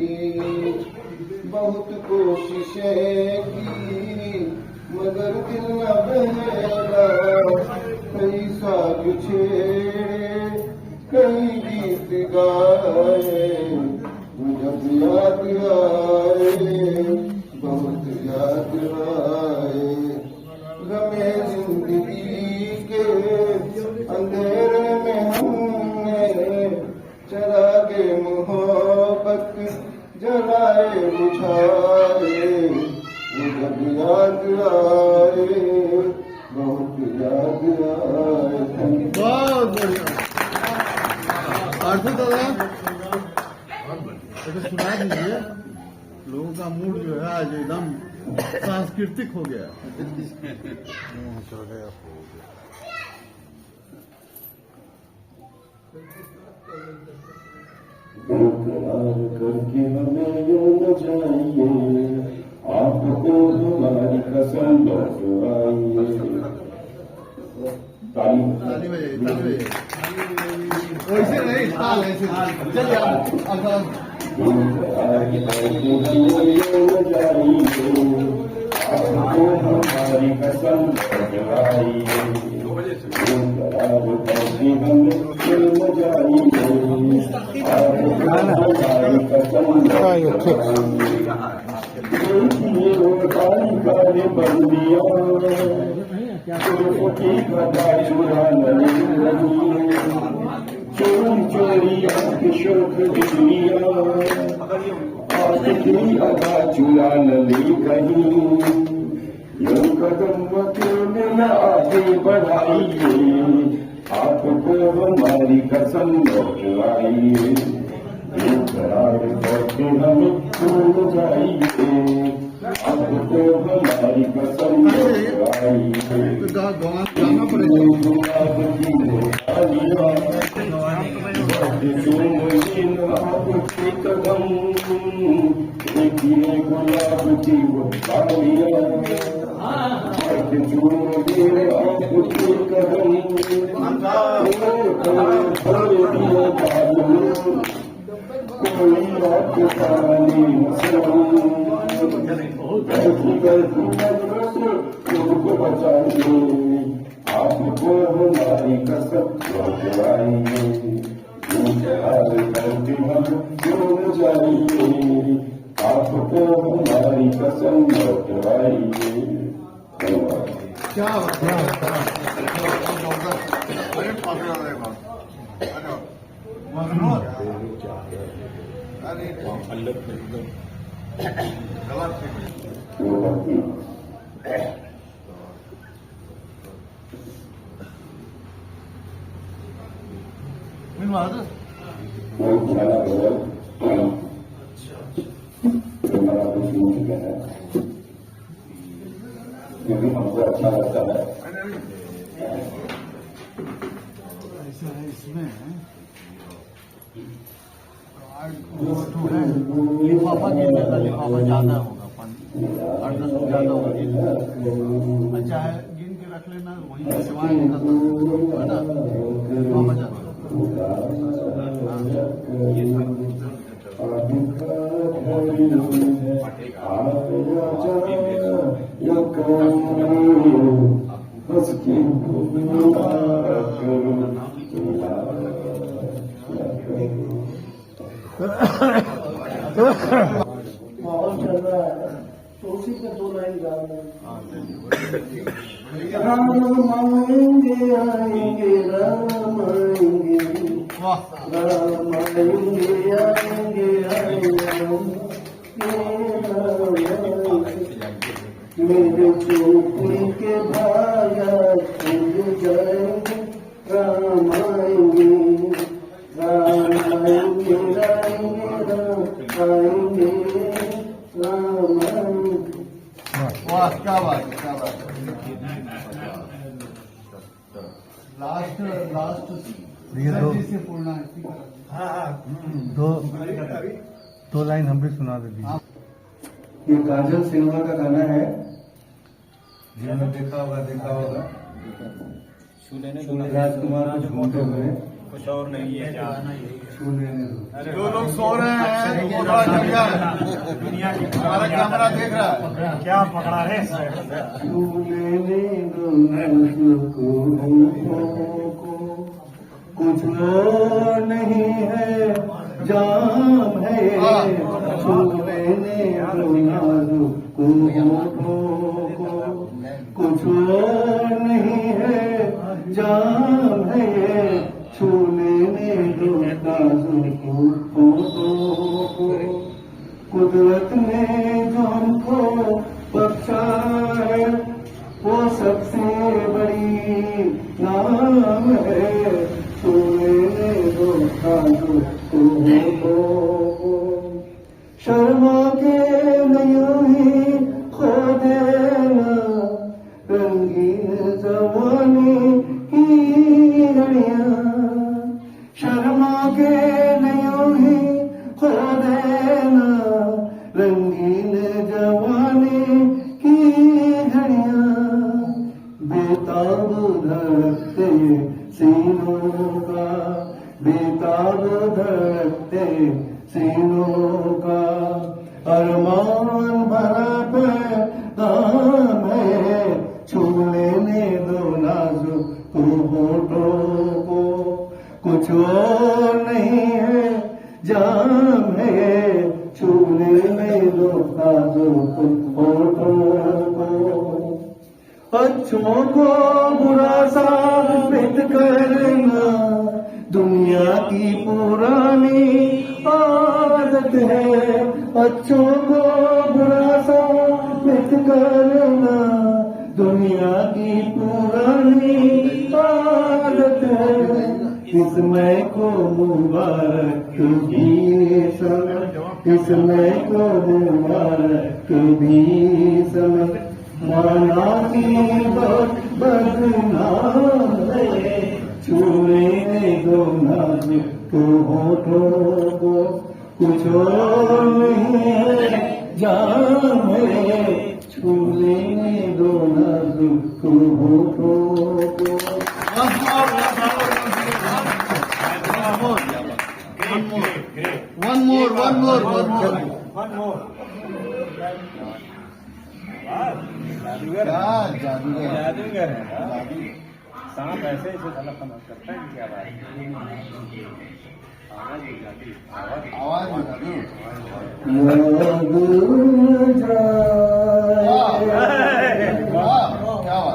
Speaker 9: बहुत कोशिशें की, मगर दिल न बहला, कई साग छेड़े, कई गीत गाए, जब याद आए, बहुत याद आए, गमे जिंदगी के अंधेरे में हमने चरागे मोहब्बत जलाए बुझाए, जब याद आए, बहुत याद आए।
Speaker 5: बहुत बढ़िया। आरती दादा, तो सुना दीजिए। लोगों का मूड जो है आज एकदम सांस्कृतिक हो गया।
Speaker 9: इकरार करके हमें यूं न जाइए, आपको हमारी कसम लौटवाइए।
Speaker 5: ताली बजाइए, ताली बजाइए। वैसे नहीं, ताल ऐसे। चलिए आप
Speaker 9: आपको हमारी कसम लौटवाइए, इकरार करके हमें यूं न जाइए, आपको हमारी कसम लौटवाइए। देखिए वो काली काली बंदियां, की बता चुरा लगी, चोरी चोरी आपकी शोक बिजलियां, आपकी अदा चुरा लगी कहीं, यूं कदम अकेले न आगे बढ़ाइए, आपको हमारी कसम लौटवाइए, इकरार करके हमें भूल जाइए, आपको हमारी कसम लौटवाइए।
Speaker 5: गाना पड़ेगा।
Speaker 9: जीव पालिया चूर दे आप कदम कोई बात पानी तुमको बचाइए आपको हमारी कसम लौटवाइए करती हम क्यों जाइए आपको हमारी कसम लौटवाइए।
Speaker 5: क्या
Speaker 9: क्योंकि हमको अच्छा लगता है
Speaker 5: इसमें लिफाफा लिफाफा ज्यादा होगा 8-10 ज्यादा होगा अच्छा है गिन के रख लेना वही सिवाय है ना लिफाफा ज्यादा
Speaker 4: माहौल चल रहा है तो उसी पे 2 लाइन गा राम आएंगे आएंगे राम आएंगे राम आएंगे आएंगे मेरे चोपड़ी के भाया खुल जाएंगे राम आएंगे राम आएंगे आएंगे राम आएंगे।
Speaker 5: वाह क्या बात लास्ट
Speaker 6: ये
Speaker 5: से पूर्णा
Speaker 6: दो लाइन हम भी सुना दीजिए।
Speaker 4: ये काजल सिन्हा का गाना है जिन्होंने देखा होगा राजकुमार को झूमते हुए
Speaker 2: कुछ और नहीं है
Speaker 4: छू लेने दो।
Speaker 5: जो लोग सो रहे हैं वो बड़ा बढ़िया है
Speaker 2: दुनिया की
Speaker 5: हमारा कैमरा देख रहा है
Speaker 2: क्या पकड़ा है
Speaker 4: छू लेने दो मुझको को कुछ और नहीं है जाम है छू लेने दो नाजुको को कुछ और नहीं है जाम है छू लेने दो नाजुको को कुदरत ने जो हमको बख्शा है वो सबसे बड़ी नाम है छू लेने दो नाजुको को शर्मा के नहीं ही खो देना रंगीन जवानी की घड़ियां शर्मा के नहीं ही खो देना रंगीन जवानी की घड़ियां बेताब धड़कते सीनों का बेताब धड़कते सीनों का अरमान भरा पैगाम है छू लेने दो नाजुक होठों को कुछ और नहीं है जाम है छू लेने दो नाजुक होठों को अच्छों को बुरा साबित करना दुनिया की पुरानी आदत है अच्छों को बुरा साबित करना दुनिया की पुरानी आदत है इसमें को मुबारक भी समय इसमें को मुबारक भी समय माना की बहुत बदनाम है छूने दो नाजुक होठों को कुछ और नहीं है जाने छू लेने दो नाजुक होठों को।
Speaker 5: One more.
Speaker 2: जादूगर है। सांप ऐसे ऐसे साला समझ करता है क्या बात
Speaker 5: आवाज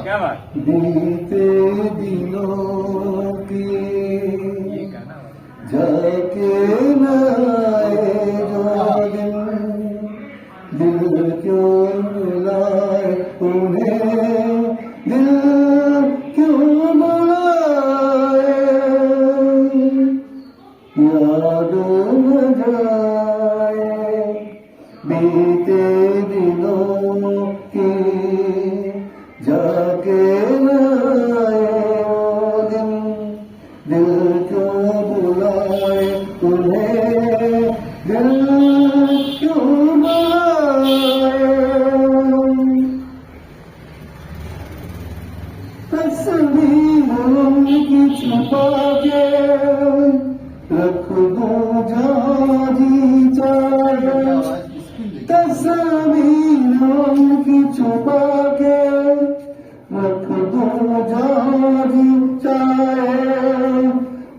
Speaker 2: क्या बात
Speaker 4: बीते दिनों की जाके न आए जो दिल क्यों बुलाए उन्हें, दिल क्यों बुलाए, याद न जाए बीते दिनों की जाके न आए वो दिन, दिल क्यों बुलाए उन्हें, दिल क्यों बुलाए। तस्वीरों की छुपा के रख दूं जहाँ जी चाहे, तस्वीरों की छुपा के रख दूं जहाँ जी चाहे,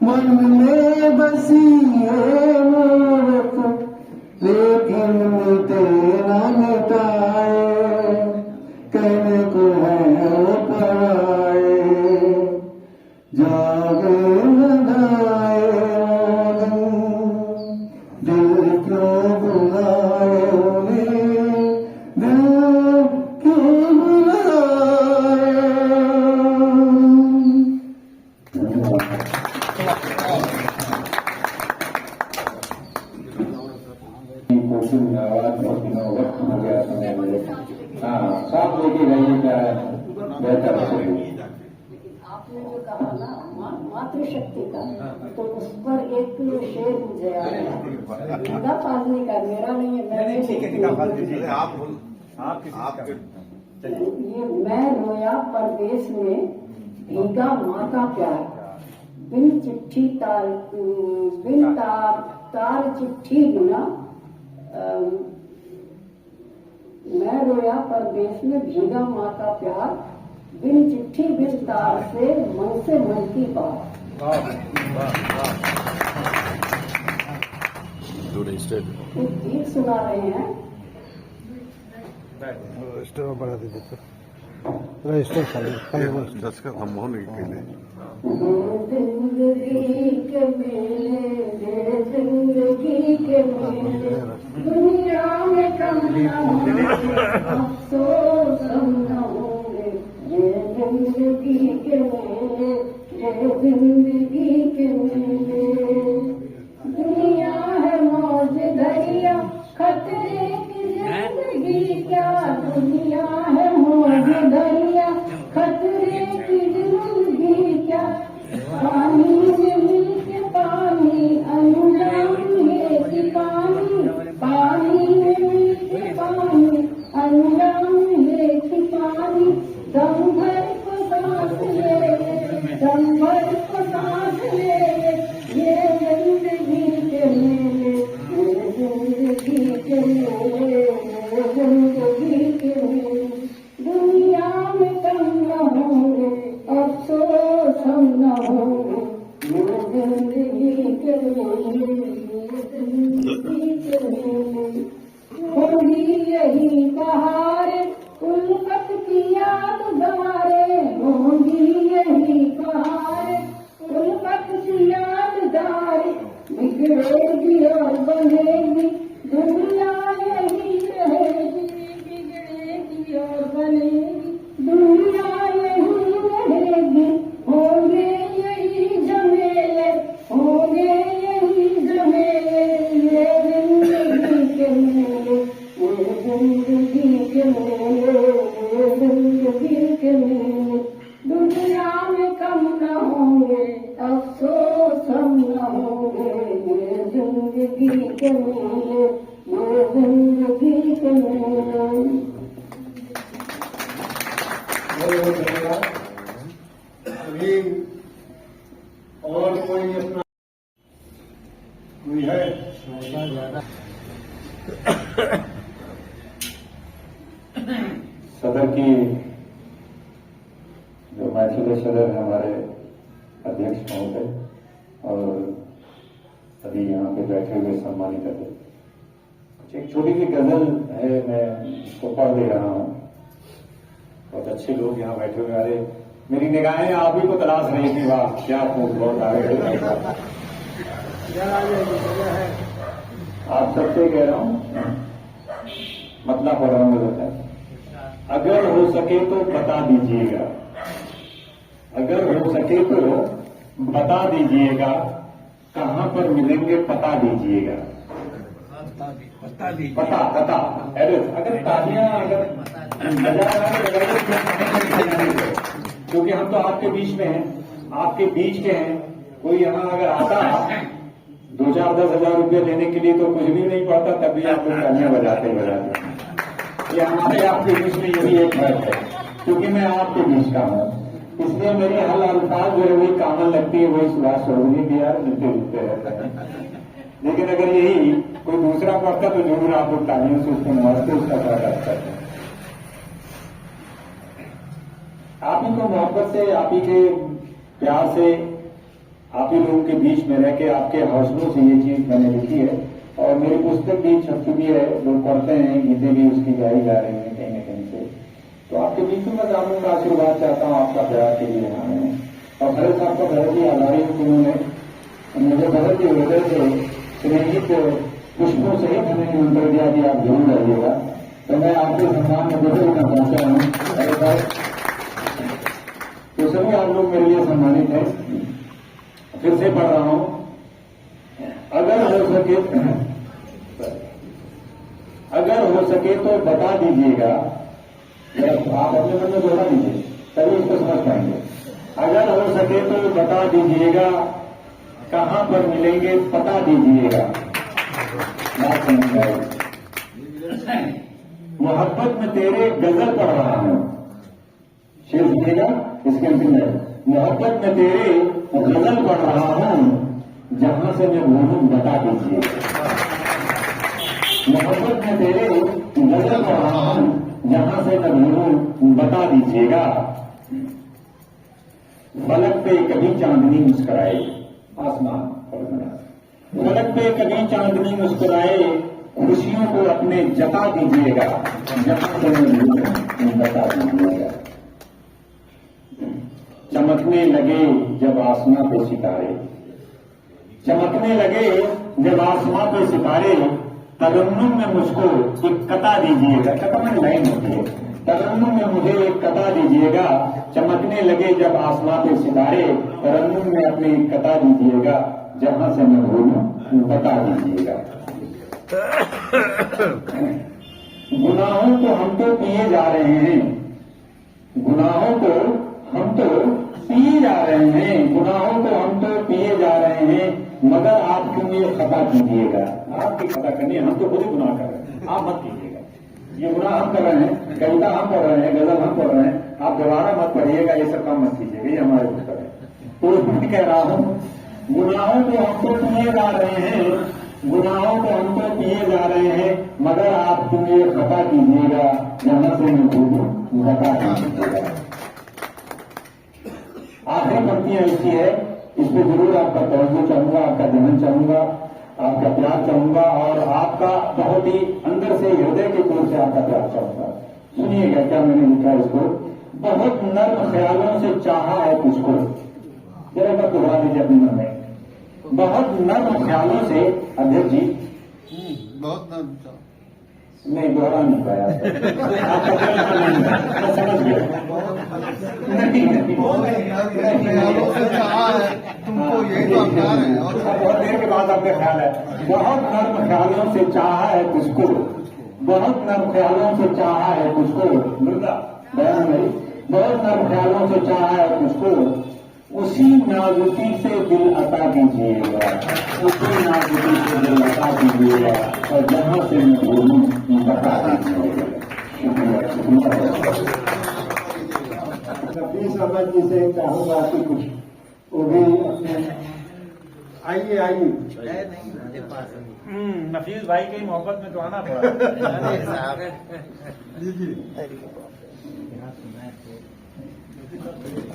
Speaker 4: मन में बसी है मूरत लेकिन मिटे न मिटाए, कहने को है वो पराए, जागे न जाए दिल क्यों बुलाए उन्हें, दिल क्यों बुलाए।
Speaker 9: आवाज वक्त हो गया समय में। हाँ, साफ लेके जाइए क्या बेहतर हो।
Speaker 1: आपने जो कहा ना मातृशक्ति का, तो उस पर एक शेर मुझे याद है, गंगा पालने का, मेरा नहीं है, मैंने ये मैं रोया परदेश में भीगा माँ का प्यार, बिन चिट्ठी तार चिट्ठी बिना, मैं रोया परदेश में भीगा माँ का प्यार, बिन चिट्ठी बिन तार से मन की बात। एक गीत सुना रहे हैं,
Speaker 6: रजिस्टर बढ़ा दीजिए तो रजिस्टर खाली
Speaker 3: दस का सम्मोहन नहीं
Speaker 1: जिंदगी के मेले, जिंदगी के मेले, दुनिया में कम न होंगे, अफसोस हम न होंगे, ये जिंदगी के मेले, ये जिंदगी के मेले। दुनिया है मौज दरिया, खतरे की जिंदगी क्या, दुनिया है मौज दरिया, खतरे की जिंदगी क्या, पानी में मिलके पानी अनजान है कि पानी, पानी में मिलके पानी अनजान है कि पानी, दम भर को सांस ले, दम भर को सांस ले, ये जिंदगी के मेले, ये जिंदगी के मेले, ये जिंदगी के मेले। दुनिया में कम न होंगे, अफसोस हम न होंगे, ये जिंदगी के मेले, ये जिंदगी के मेले। होगी यही बहार उल्फत की याद दारे, होगी यही बहार उल्फत की याद दारे, बिगड़ेगी और बनेगी दुनिया यही रहेगी, बिगड़ेगी और बनेगी दुनिया यही रहेगी, होंगे यही झमेले, होंगे यही झमेले, ये जिंदगी के मेले, ये जिंदगी के मेले, ये जिंदगी के मेले। दुनिया में कम न होंगे, अफसोस हम न होंगे, ये जिंदगी के मेले, ये जिंदगी के
Speaker 9: सदर की जो मैथिली सदर है हमारे अध्यक्ष महोदय और अभी यहाँ पे बैठे हुए सम्मानित अध्यक्ष, एक छोटी सी गजल है, मैं इसको पढ़ दे रहा हूँ। बहुत अच्छे लोग यहाँ बैठे हुए, अरे मेरी निगाहें आप ही को तलाश रही थी, वाह क्या खूब, बहुत आगे आप सबसे कह रहा हूँ, मतलब पढ़ रहा हूँ बताए। अगर हो सके तो बता दीजिएगा, अगर हो सके तो बता दीजिएगा, कहाँ पर मिलेंगे पता दीजिएगा। पता एड्रेस, अगर तालियां अगर क्योंकि हम तो आपके बीच में हैं, आपके बीच के हैं। कोई यहाँ अगर आता 2-4-10 रुपये देने के लिए तो कुछ भी नहीं पड़ता, तब भी आप लोग तालियां बजाते ये हमारे आपके बीच में यही एक फर्क है, क्योंकि मैं आपके बीच का हूँ, इसलिए मेरी हर अल्फाज जो है वही कॉमन लगती है, वही सुभाष चौधरी भी यार मिलते जुलते रहते हैं। लेकिन अगर यही कोई दूसरा पढ़ता तो जरूर आप लोग तालियों से उसको नवाजते, उसका स्वागत करते हैं। आप ही को मोहब्बत से, आप ही के प्यार से, आप ही लोगों के बीच में रह के, आपके हौसलों से ये चीज मैंने लिखी है। और मेरी पुस्तक भी छप चुकी है, लोग पढ़ते हैं, गीतें भी उसकी गाई जा रही हैं कहीं न कहीं से। तो आपके बीच में मैं आप लोगों का आशीर्वाद चाहता हूँ, आपका प्यार के लिए आए हैं। और भरत साहब का बहुत ही आभारी हूँ, उन्होंने मुझे बहुत ही हृदय से स्नेहित पुष्पों से ही हमें निमंत्रण दिया कि आप जरूर आइएगा। तो मैं आपके सम्मान में जरूर मैं पहुंचा हूँ, तो सभी आप लोग मेरे लिए सम्मानित हैं। फिर से पढ़ रहा हूँ, अगर हो सके तो बता दीजिएगा, आप अपने मन में दोहरा दीजिए तभी इसको समझ पाएंगे। अगर हो सके तो बता दीजिएगा, कहाँ पर मिलेंगे पता दीजिएगा। बात समझ आए। मोहब्बत में तेरे गजल पढ़ रहा हूँ, शेर सुनिएगा इसके अंतिम में। मोहब्बत में तेरे गजल पढ़ रहा हूँ, जहां से मैं भूलूं बता दीजिएगा। मोहब्बत में तेरे गजल पढ़ रहा हूं, जहां से मैं भूलूं बता दीजिएगा। फलक पे कभी चांदनी मुस्कुराए, आसमान फलक पे कभी चांदनी मुस्कुराए, खुशियों को अपने जता दीजिएगा, जहां से मैं भूलूं बता दीजिएगा। चमकने लगे जब आसमां पे सितारे, चमकने लगे जब आसमां पे सितारे, तरन्नुम में मुझको एक कता दीजिएगा। कता में लाइन होती है, तरन्नुम में मुझे एक कता दीजिएगा। चमकने लगे जब आसमां पे सितारे, तरन्नुम में अपनी एक कता दीजिएगा, जहां से मैं भूलूं बता दीजिएगा। गुनाहों को हम तो पिए जा रहे हैं, गुनाहों को हम तो पिए जा रहे हैं, गुनाहों को हम तो पिए जा रहे हैं, मगर आप क्यों ये खता कीजिएगा। आपकी खता करनी है, हम तो खुद ही गुनाह कर रहे हैं, आप मत कीजिएगा। ये गुनाह हम कर रहे हैं, कविता हम पढ़ रहे हैं, गजल हम पढ़ रहे हैं, आप दोबारा मत पढ़िएगा, ये सब काम मत कीजिएगा, ये हमारे पुस्तक है। तो मैं कह रहा हूं, गुनाहों को हम तो पिए जा रहे हैं, गुनाहों को हम तो पिए जा रहे हैं, मगर आप क्यों ये खता कीजिएगा, जहां से मैं भूलूं बता दीजिएगा। आखिरी पंक्तियां ऐसी है, इस पर जरूर आपका तवज्जो चाहूंगा, आपका ध्यान चाहूंगा, आपका प्यार चाहूंगा, और आपका बहुत ही अंदर से, हृदय के कोर से आपका प्यार चाहूंगा। सुनिएगा क्या मैंने लिखा है इसको। बहुत नर्म ख्यालों से चाहा है तुझको, जरा का दोहरा दीजिए अपने मन में। बहुत नर्म ख्यालों से, अध्यक्ष जी
Speaker 5: बहुत नर्म
Speaker 9: नहीं दोहरा नहीं पाया, आपका मैं समझ गया।
Speaker 5: तुमको यही तो प्यार है, और
Speaker 9: बहुत देर के बाद आपका ख्याल है। बहुत नर्म ख्यालों से चाहा है तुझको, बहुत नर्म ख्यालों से चाहा है तुझको, मृदा बयान नहीं, बहुत नर्म ख्यालों से चाहा है तुझको, उसी नाजुकी से दिल अता कीजिएगा, उसी नाजुकी से दिल अता कीजिएगा, और जहां से मैं भूलूं बता दीजिएगा।
Speaker 4: रफीक अहमद जी से चाहूंगा कि कुछ वो भी अपने आइए आइए।
Speaker 2: नफीस भाई की मोहब्बत में तो आना पड़ा।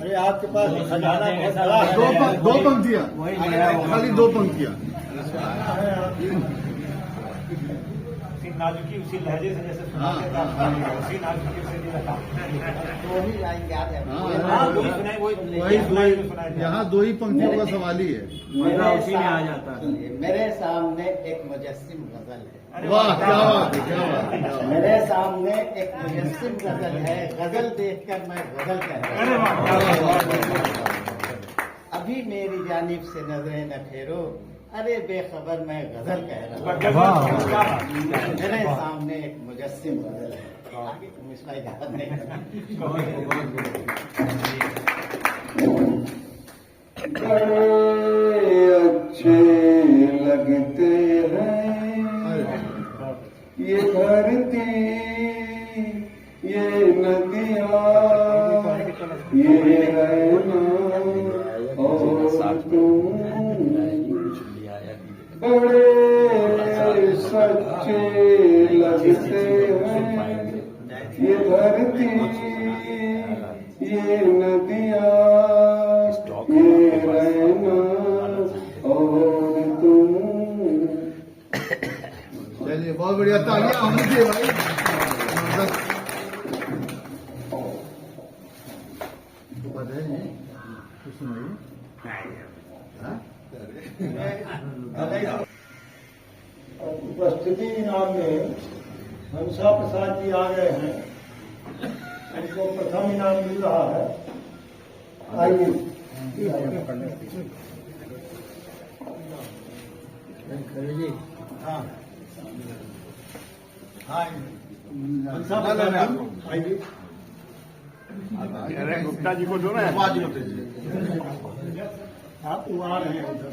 Speaker 4: अरे आपके पास खजाना बहुत बड़ा है।
Speaker 5: दो पंक्तियां, खाली 2 पंक्तियां।
Speaker 2: उसी नाजुकी उसी लहजे से जैसे सुनाते थे, उसी नाजुकी से दिया था।
Speaker 7: वही लाइन याद है।
Speaker 2: वही सुनाई, वही सुनाई।
Speaker 5: यहाँ 2 ही पंक्तियों का सवाल ही है।
Speaker 8: मजा उसी में आ जाता है।
Speaker 7: मेरे सामने एक मुजस्सिम गजल है।
Speaker 5: वाह, क्या बात है, क्या बात है।
Speaker 7: मेरे सामने एक मुजस्सिम गजल है, गजल देखकर मैं गजल कह रहा
Speaker 2: अरे
Speaker 7: हूँ।
Speaker 2: वाह,
Speaker 7: अभी मेरी जानिब से नजरें न फेरो, अरे बेखबर मैं गजल कह रहा हूँ। मेरे सामने एक मुजस्सिम गजल है। आगे मिसरा याद नहीं।
Speaker 3: बड़े अच्छे लगते हैं ये धरती, ये नदियाँ, ये रहना और तुम, बड़े सच्चे लगते हैं ये धरती, ये नदियाँ, ये रहना और तुम।
Speaker 5: चलिए, बहुत बढ़िया, तालियां होनी चाहिए भाई।
Speaker 4: उपस्थिति इनाम में हंसा प्रसाद जी आ गए हैं, उनको प्रथम इनाम मिल रहा है। आइए। हाँ हाँ, हंसा प्रसाद जी आइए।
Speaker 2: गुप्ता जी को दो ना।
Speaker 4: आप वो आ रहे हैं उधर।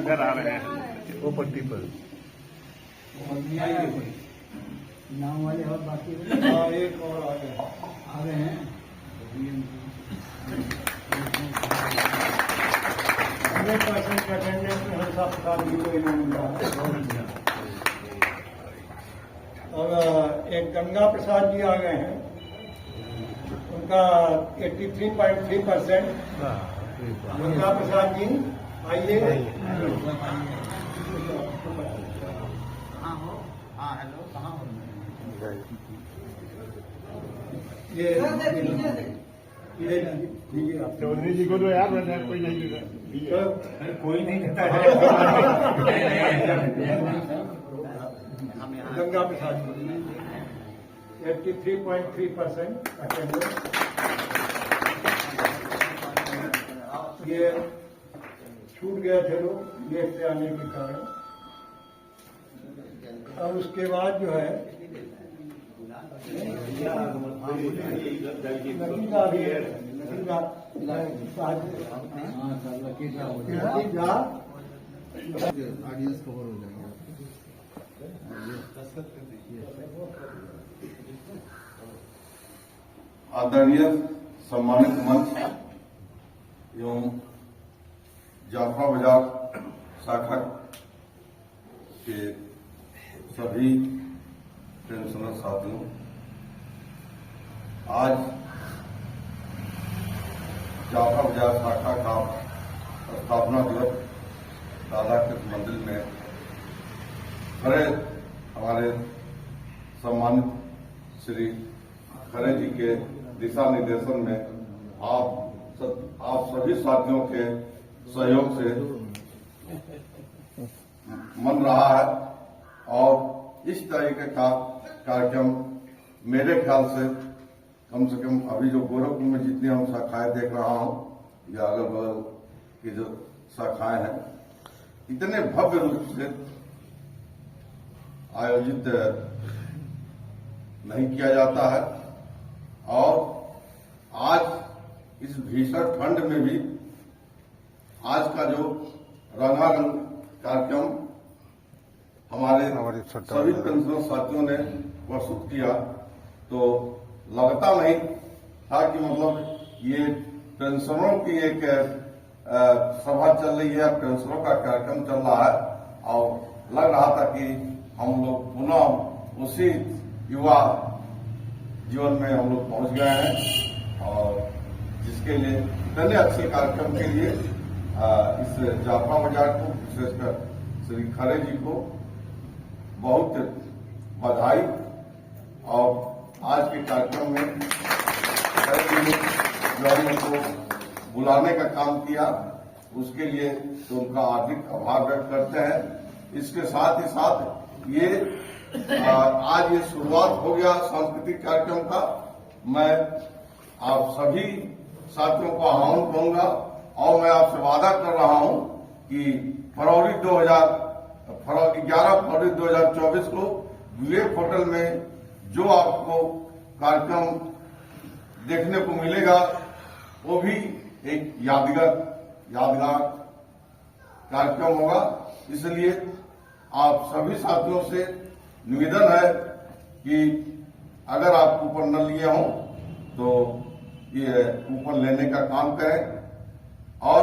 Speaker 2: इधर आ रहे हैं।
Speaker 5: वो पट्टी पर
Speaker 4: नाम वाले और बाकी हाँ, एक और आ रहे हैं। 100% अटेंडेंस में हंसा प्रसाद जी को इनाम मिला है। और एक गंगा प्रसाद जी आ गए हैं, उनका 83.3%। गंगा प्रसाद जी आइए।
Speaker 7: हाँ हेलो, कहाँ हो?
Speaker 4: ये दीजिए आप।
Speaker 2: चौधरी जी को तो याद रहना है, कोई नहीं देता। कोई नहीं देता है।
Speaker 4: गंगा प्रसाद जी 83.3% अटेंडेंस। ये छूट गए थे लोग लेट से आने के कारण। और उसके बाद जो है लकीजा भी है। लकीजा
Speaker 5: ऑडियंस कवर हो जाएगा।
Speaker 3: आदरणीय सम्मानित मंच एवं जाफरा बाजार शाखा के सभी पेंशनर साथियों, आज जाफरा बाजार शाखा का स्थापना दिवस राधा कृष्ण मंदिर में खरे हमारे सम्मानित श्री खरे जी के दिशा निर्देशन में आप सभी साथियों के सहयोग से मन रहा है। और इस तरीके का कार्यक्रम मेरे ख्याल से कम अभी जो गोरखपुर में जितनी हम शाखाएं देख रहा हूं या अगल बगल की जो शाखाएं हैं, इतने भव्य रूप से आयोजित नहीं किया जाता है। और आज इस भीषण ठंड में भी आज का जो रंगारंग कार्यक्रम हमारे सभी पेंशनर साथियों ने प्रस्तुत किया, तो लगता नहीं था कि मतलब ये पेंशनरों की एक सभा चल रही है, पेंशनों का कार्यक्रम चल रहा है और लग रहा था कि हम लोग पुनः उसी युवा जीवन में हम लोग पहुंच गए हैं और जिसके लिए इतने अच्छे कार्यक्रम के लिए इस जाफरा बाजार को विशेषकर श्री खरे जी को बहुत बधाई। और आज के कार्यक्रम में खरे जी ने जो हमको बुलाने का काम किया उसके लिए तो उनका हार्दिक आभार व्यक्त करते हैं। इसके साथ ही साथ ये आज ये शुरुआत हो गया सांस्कृतिक कार्यक्रम का। मैं आप सभी साथियों को आह्वान करूंगा और मैं आपसे वादा कर रहा हूं कि 11 फरवरी 2024 को विवेक होटल में जो आपको कार्यक्रम देखने को मिलेगा वो भी एक यादगार कार्यक्रम होगा। इसलिए आप सभी साथियों से निवेदन है कि अगर आप कूपन न लिए हों तो ये कूपन लेने का काम करें। और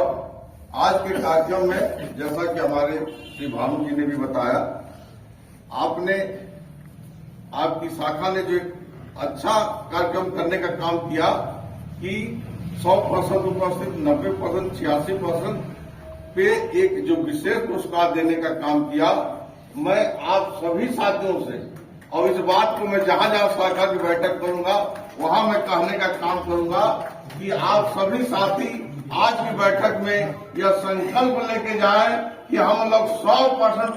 Speaker 3: आज के कार्यक्रम में जैसा कि हमारे श्री भानु जी ने भी बताया, आपकी शाखा ने जो अच्छा कार्यक्रम करने का काम किया कि 100% उपस्थित 90%, 86% पे एक जो विशेष पुरस्कार देने का काम किया। मैं आप सभी साथियों से और इस बात को मैं जहां जहां शाखा की बैठक करूंगा वहां मैं कहने का काम करूंगा कि आप सभी साथी आज की बैठक में यह संकल्प लेके जाएं कि हम लोग 100%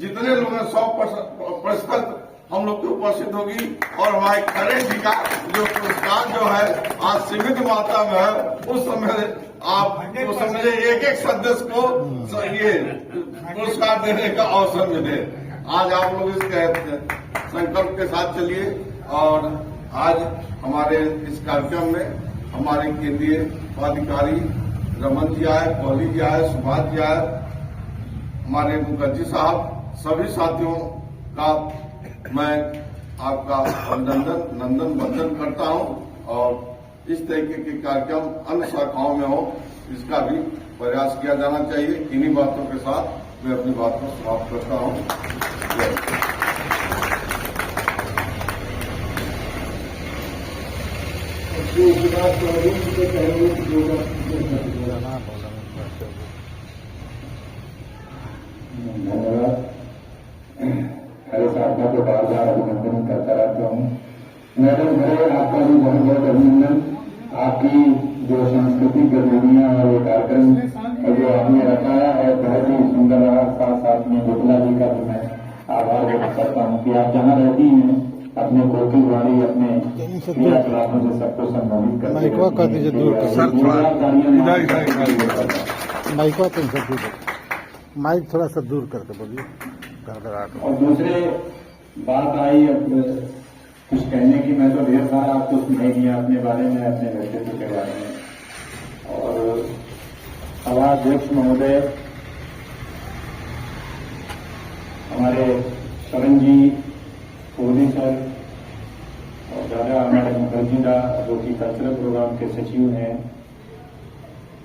Speaker 3: जितने लोग हैं 100% हम लोग की उपस्थित होगी और हमारे खरे जी का जो पुरस्कार जो है आज सीमित मात्रा में है, उस समय आप तो समझे एक सदस्य को ये पुरस्कार देने का अवसर मिले। आज आप लोग इसके संकल्प के साथ चलिए। और आज हमारे इस कार्यक्रम में हमारे केंद्रीय पदाधिकारी रमन जी आए, कोहली जी आए, सुभाष जी आए, हमारे मुखर्जी साहब, सभी साथियों का मैं आपका अभिनंदन वंदन करता हूं। और इस तरीके के कार्यक्रम अन्य शाखाओं में हो इसका भी प्रयास किया जाना चाहिए। इन्हीं बातों के साथ मैं अपनी बात को समाप्त करता हूं।
Speaker 9: धन्यवाद। खरे साहब का तो बार बार अभिनंदन करता रहता हूँ। मैडम खरे, आपका भी बहुत बहुत अभिनंदन। आपकी जो सांस्कृतिक गतिविधियां और कार्यक्रम जो आपने रखाया है बहुत ही सुंदर रहा। साथ में बुटला जी का भी मैं आभार व्यक्त करता हूँ कि आप जहाँ रहती हैं अपने कोकिलवाड़ी अपने क्रियाकलापों से सबको संबोधित करते हैं।
Speaker 6: माइक थोड़ा सा दूर करके बोलिए।
Speaker 9: और दूसरे बात आई अब कुछ कहने की, मैं तो ढेर सारा आपको सुनाई दिया अपने बारे में, अपने व्यक्तित्व के बारे में। और सभाध्यक्ष महोदय हमारे शरण जी, कोहली सर और दादा हमारे मुखर्जी दा जो कि कल्चरल प्रोग्राम के सचिव हैं।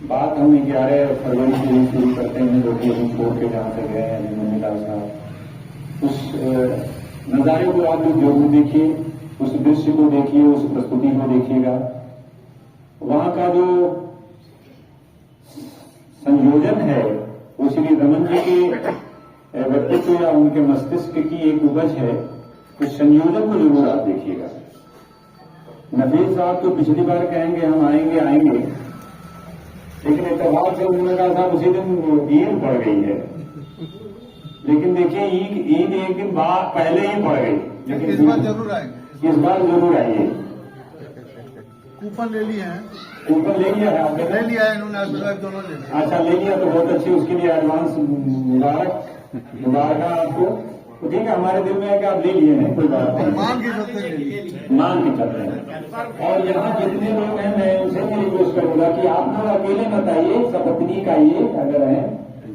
Speaker 9: बात हम 11 फरवरी से ही शुरू करते हैं जो कि हम छोड़ के जहां से गए हैं अभिनंदन साहब। उस नजारे को आप लोग जरूर देखिए, उस दृश्य को देखिए, उस प्रस्तुति को देखिएगा। वहां का जो संयोजन है वो श्री रमन जी के व्यक्तित्व या उनके मस्तिष्क की एक उपज है। उस संयोजन को जरूर आप देखिएगा। नफीस साहब तो पिछली बार कहेंगे हम आएंगे, लेकिन इतवार से उन्होंने कहा था उसी दिन ईद पड़ गई है। लेकिन देखिए ईद एक दिन बाद पहले ही पड़ गई, लेकिन
Speaker 5: इस बार जरूर आएंगे।
Speaker 9: इस बार जरूर आइए।
Speaker 5: कूपन ले लिए हैं?
Speaker 9: कूपन ले लिया है आपने?
Speaker 5: ले लिया है इन्होंने, दोनों ले लिया।
Speaker 9: अच्छा, ले लिया तो बहुत अच्छी, उसके लिए एडवांस मुबारक आपको। तो ठीक है, हमारे दिल में है कि आप ले लिए हैं, कोई बात नहीं।
Speaker 5: मान के चलते ले लिए,
Speaker 9: मान के चलते हैं। और यहाँ जितने लोग हैं मैं उनसे भी रिक्वेस्ट करूंगा कि आप लोग अकेले मत आइए, सपत्नीक आइए अगर हैं,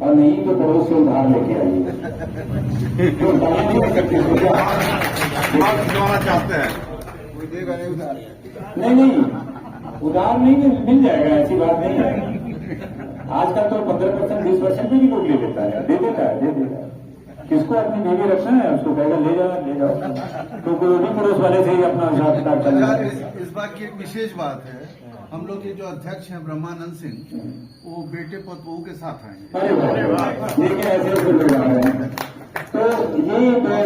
Speaker 9: और नहीं तो पड़ोस से उधार लेके आइए। जो उधार नहीं कर सकते
Speaker 3: चाहते हैं
Speaker 5: कोई देगा नहीं उधार?
Speaker 9: नहीं, उधार नहीं मिल जाएगा, ऐसी बात नहीं है। आजकल तो 15% 20% भी लोग ले लेता है, दे देता है। किसको अपनी बीवी रखना है, उसको कहेगा ले जाओ, क्योंकि वो भी पड़ोस वाले से ही अपना हिसाब किताब चल रहा है।
Speaker 5: इस बात की एक विशेष बात है, हम लोग के जो अध्यक्ष हैं ब्रह्मानंद सिंह, वो बेटे पतोहू के साथ आएंगे।
Speaker 9: अरे वाह, देखिए ऐसे लोग आ रहे हैं। तो ये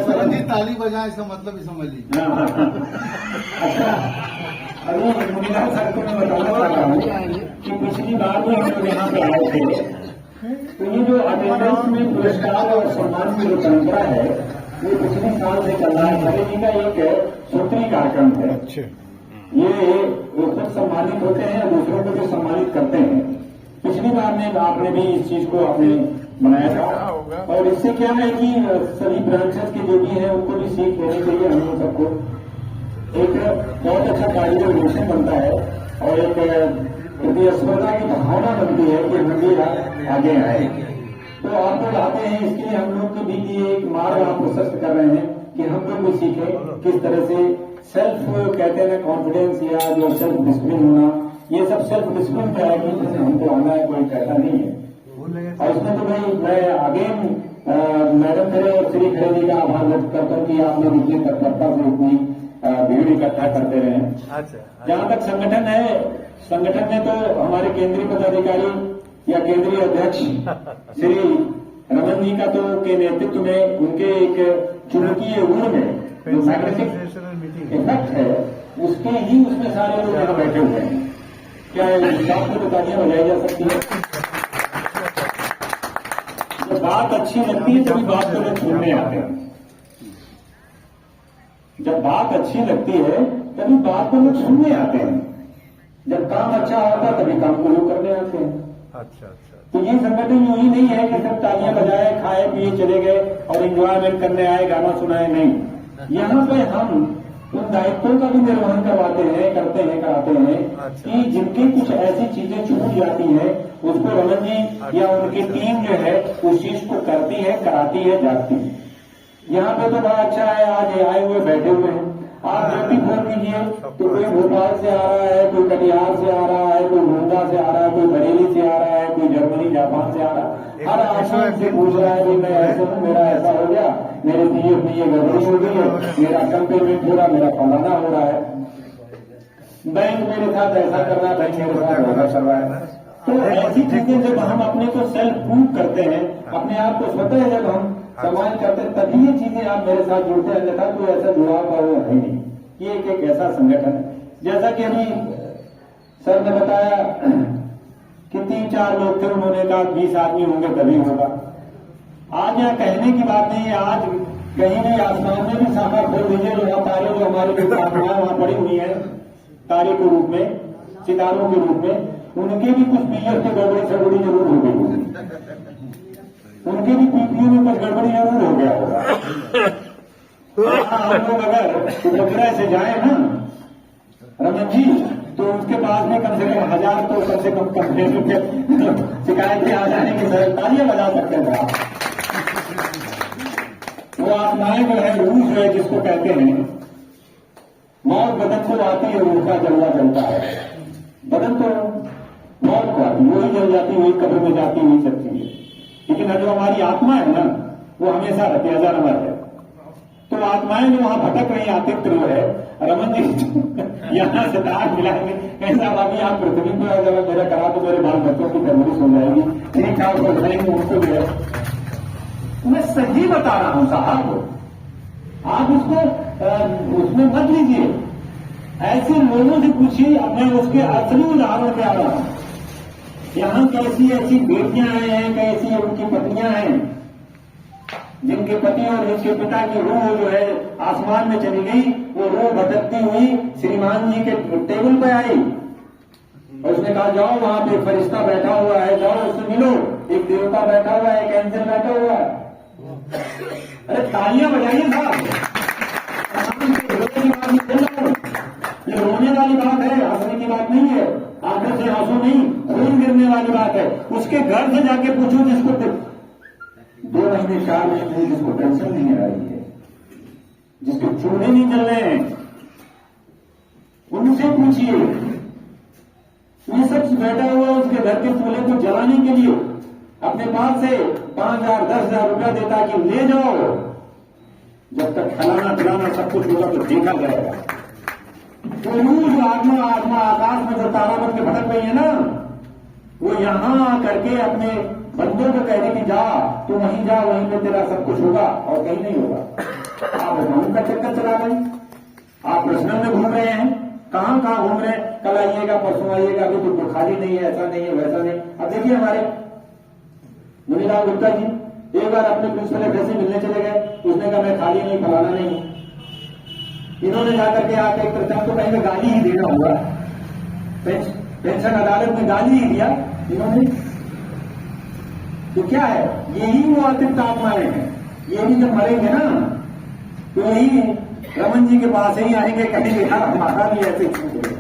Speaker 5: समझिए, ताली बजाए इसका मतलब ही समझ लीजिए।
Speaker 9: अच्छा, अभी मुनीलाल सर को मैं बताना चाह रहा हूँ कि पिछली बार भी हम लोग यहाँ पे आए थे, तो ये जो अटेंडेंस में पुरस्कार और सम्मान की जो परंपरा है, ये पिछले साल से चल रहा है। खरे जी का एक सूत्री कार्यक्रम है। ये खुद सम्मानित होते हैं, दूसरों को भी सम्मानित करते हैं। पिछली बार में आपने भी इस चीज को आपने बनाया था, और इससे क्या है कि सभी ब्रांचेस के जो भी हैं उनको भी सीख लेनी चाहिए। हम लोग सबको एक बहुत अच्छा कार्य रिलेशन बनता है, और एक प्रतिस्पर्धा की भावना बनती है कि हम भी आगे आए। तो आप लोग आते हैं, इसके लिए हम लोग के भी लिए एक मार्ग आप प्रशस्त कर रहे हैं कि हम लोग भी सीखें किस तरह से सेल्फ कहते हैं कॉन्फिडेंस या जो सेल्फ डिसिप्लिन होना, ये सब सेल्फ डिसिप्लिन क्या है कि हमको आना है, कोई कहता नहीं है। और इसमें तो भाई मैं आगे मैडम खरे और श्री खरे जी का आभार व्यक्त करता हूँ कि आप लोग इतनी तत्परता से इतनी भीड़ इकट्ठा करते रहे। जहां तक संगठन है, संगठन में तो हमारे केंद्रीय पदाधिकारी या केंद्रीय अध्यक्ष श्री रमन जी का तो के नेतृत्व में उनके एक चुनकीय उम्र में जो मैग्नेटिक इफेक्ट है, उसके ही उसमें सारे लोग यहाँ बैठे हुए हैं। क्या इस बात को तालियां बजाई जा सकती है? जब बात अच्छी लगती है तभी बात को लोग सुनने आते हैं। जब बात अच्छी लगती है तभी बात को लोग सुनने आते हैं। जब काम अच्छा होता है तभी काम को लोग करने आते हैं।
Speaker 6: अच्छा।
Speaker 9: तो ये संगठन यूं ही नहीं है कि सब तालियां बजाए, खाए पिए चले गए और एंजॉयमेंट करने आए, गाना सुनाए, नहीं। यहाँ पे हम उन दायित्वों का भी निर्वहन करवाते हैं, करते हैं, कराते हैं कि जिनकी कुछ ऐसी चीजें छूट जाती हैं उसको रमन जी या उनकी टीम जो है उस चीज को करती है, कराती है, जाती है। यहाँ पे तो बड़ा अच्छा है, आज आए हुए बैठे हुए हैं। आप जब भी फोन कीजिए तो कोई भोपाल से आ रहा है, कोई कटिहार से आ रहा है, कोई गोंडा से आ रहा है, कोई बरेली से आ रहा है, कोई जर्मनी जापान से आ रहा है। हर आदमी से पूछ रहा है कि मैं ऐसे हूँ, मेरा ऐसा हो गया, मेरे पीएफ में ये गड़बड़ी हो गई है, मेरा कम पेमेंट हो रहा, मेरा फलाना हो रहा है, बैंक मेरे साथ ऐसा कर रहा है, बैंक मेरे साथ वैसा कर रहा है। तो ऐसी चीजें जब हम अपने को सेल्फ प्रूव करते हैं, अपने आप को स्वतः जब हम सम्मान करते हैं, तभी ये चीजें आप मेरे साथ जुड़ते हैं। अन्यथा कोई ऐसा जुड़ाव का वो है नहीं। ये एक ऐसा संगठन है, जैसा कि अभी सर ने बताया कि 3-4 लोग थे, उन्होंने कहा 20 आदमी होंगे तभी होगा। आज यहाँ कहने की बात नहीं है, आज कहीं भी आसमान में भी शाखा खोल दीजिए, जो तारे जो हमारे जो वहां पड़ी हुई है तारे के रूप में, सितारों के रूप में, उनके भी कुछ पीएफ की गड़बड़ी सड़बड़ी जरूर हो गई होगी, उनके भी पीपीओ में कुछ गड़बड़ी जरूर हो गया होगा। हम लोग अगर उपग्रह से जाए ना रमन जी, तो उसके पास में कम से कम 1000 तो कम से कम कंप्लेंट के शिकायतें आ जाने की तालियां बजा सकते हैं आप। वो आत्माएं जो है, रूह जो है जिसको कहते हैं, मौत बदन को आती है, रूह का जलवा जलता है। बदन तो मौत को आती, वही जल जाती, वही कब्र में जाती, वही सकती है। लेकिन जो हमारी आत्मा है ना, वो हमेशा रहती है, हजार अमर है। तो आत्माएं जो वहां भटक रही, आतिथ्य जो है, रमन जी यहाँ से तार मिलाएंगे, कैसा अभी आप पृथ्वी पर अगर मेरा करा तो मेरे बाल बच्चों की परवरिश हो जाएगी, ठीक ठाक कर जाएंगे उनको भी है। मैं सही बता रहा हूं साहब, आप उसको उसमें मत लीजिए। ऐसे लोगों से पूछिए, मैं उसके असली उदाहरण पे आ रहा हूं। यहाँ कैसी ऐसी बेटियां हैं, कैसी उनकी पत्नियां हैं, जिनके पति और जिनके पिता की रूह जो है आसमान में चली गई, वो रूह भटकती हुई श्रीमान जी के टेबल पे आई और उसने कहा जाओ, वहां पे एक फरिश्ता बैठा हुआ है, जाओ उससे मिलो, एक देवता बैठा हुआ है, एक एंजल बैठा हुआ है। अरे तालियां बजाइए साहब, ये रोने वाली बात है, हंसने की बात नहीं है, आंखों से आंसू नहीं, खून गिरने वाली बात है। उसके घर से जाके पूछो जिसको 2 महीने 4 महीने जिसको टेंशन नहीं आ रही है, जिसके चूल्हे नहीं चल रहे हैं, उनसे पूछिए। ये सब बैठा हुआ उसके घर के चूल्हे को जलाने के लिए
Speaker 10: अपने पास से 5,000 10,000 रुपया देता कि ले जाओ, जब तक खिलाना पिलाना सब कुछ होगा तो देखा जाएगा। तो जो आत्मा आकाश में जो तारा बन के भटक गई है ना, वो यहां आकर के अपने बंदों को कह रही कि जा तू वहीं जा, वहीं पे तेरा सब कुछ होगा और कहीं नहीं होगा। आप भगवान का चक्कर चला रहे हैं, आप प्रश्न में घूम रहे हैं, कहां घूम रहे हैं, कल आइएगा परसों आइएगा, अभी तो खाली नहीं है, ऐसा नहीं है वैसा नहीं। अब देखिए हमारे मुनीलाल गुप्ता जी एक बार अपने प्रिंसिपल से मिलने चले गए, उसने कहा मैं खाली नहीं, फलाना नहीं। इन्होंने जाकर के आके एक तरह तो कहीं गाली ही देना होगा, पेंशन अदालत में गाली ही दिया इन्होंने। तो क्या है, यही वो अतिरिक्त आत्माएं हैं, ये भी जब मरेंगे ना तो यही रमन जी के पास ही आएंगे, कहेंगे यार हमारा भी ऐसे छूट गए।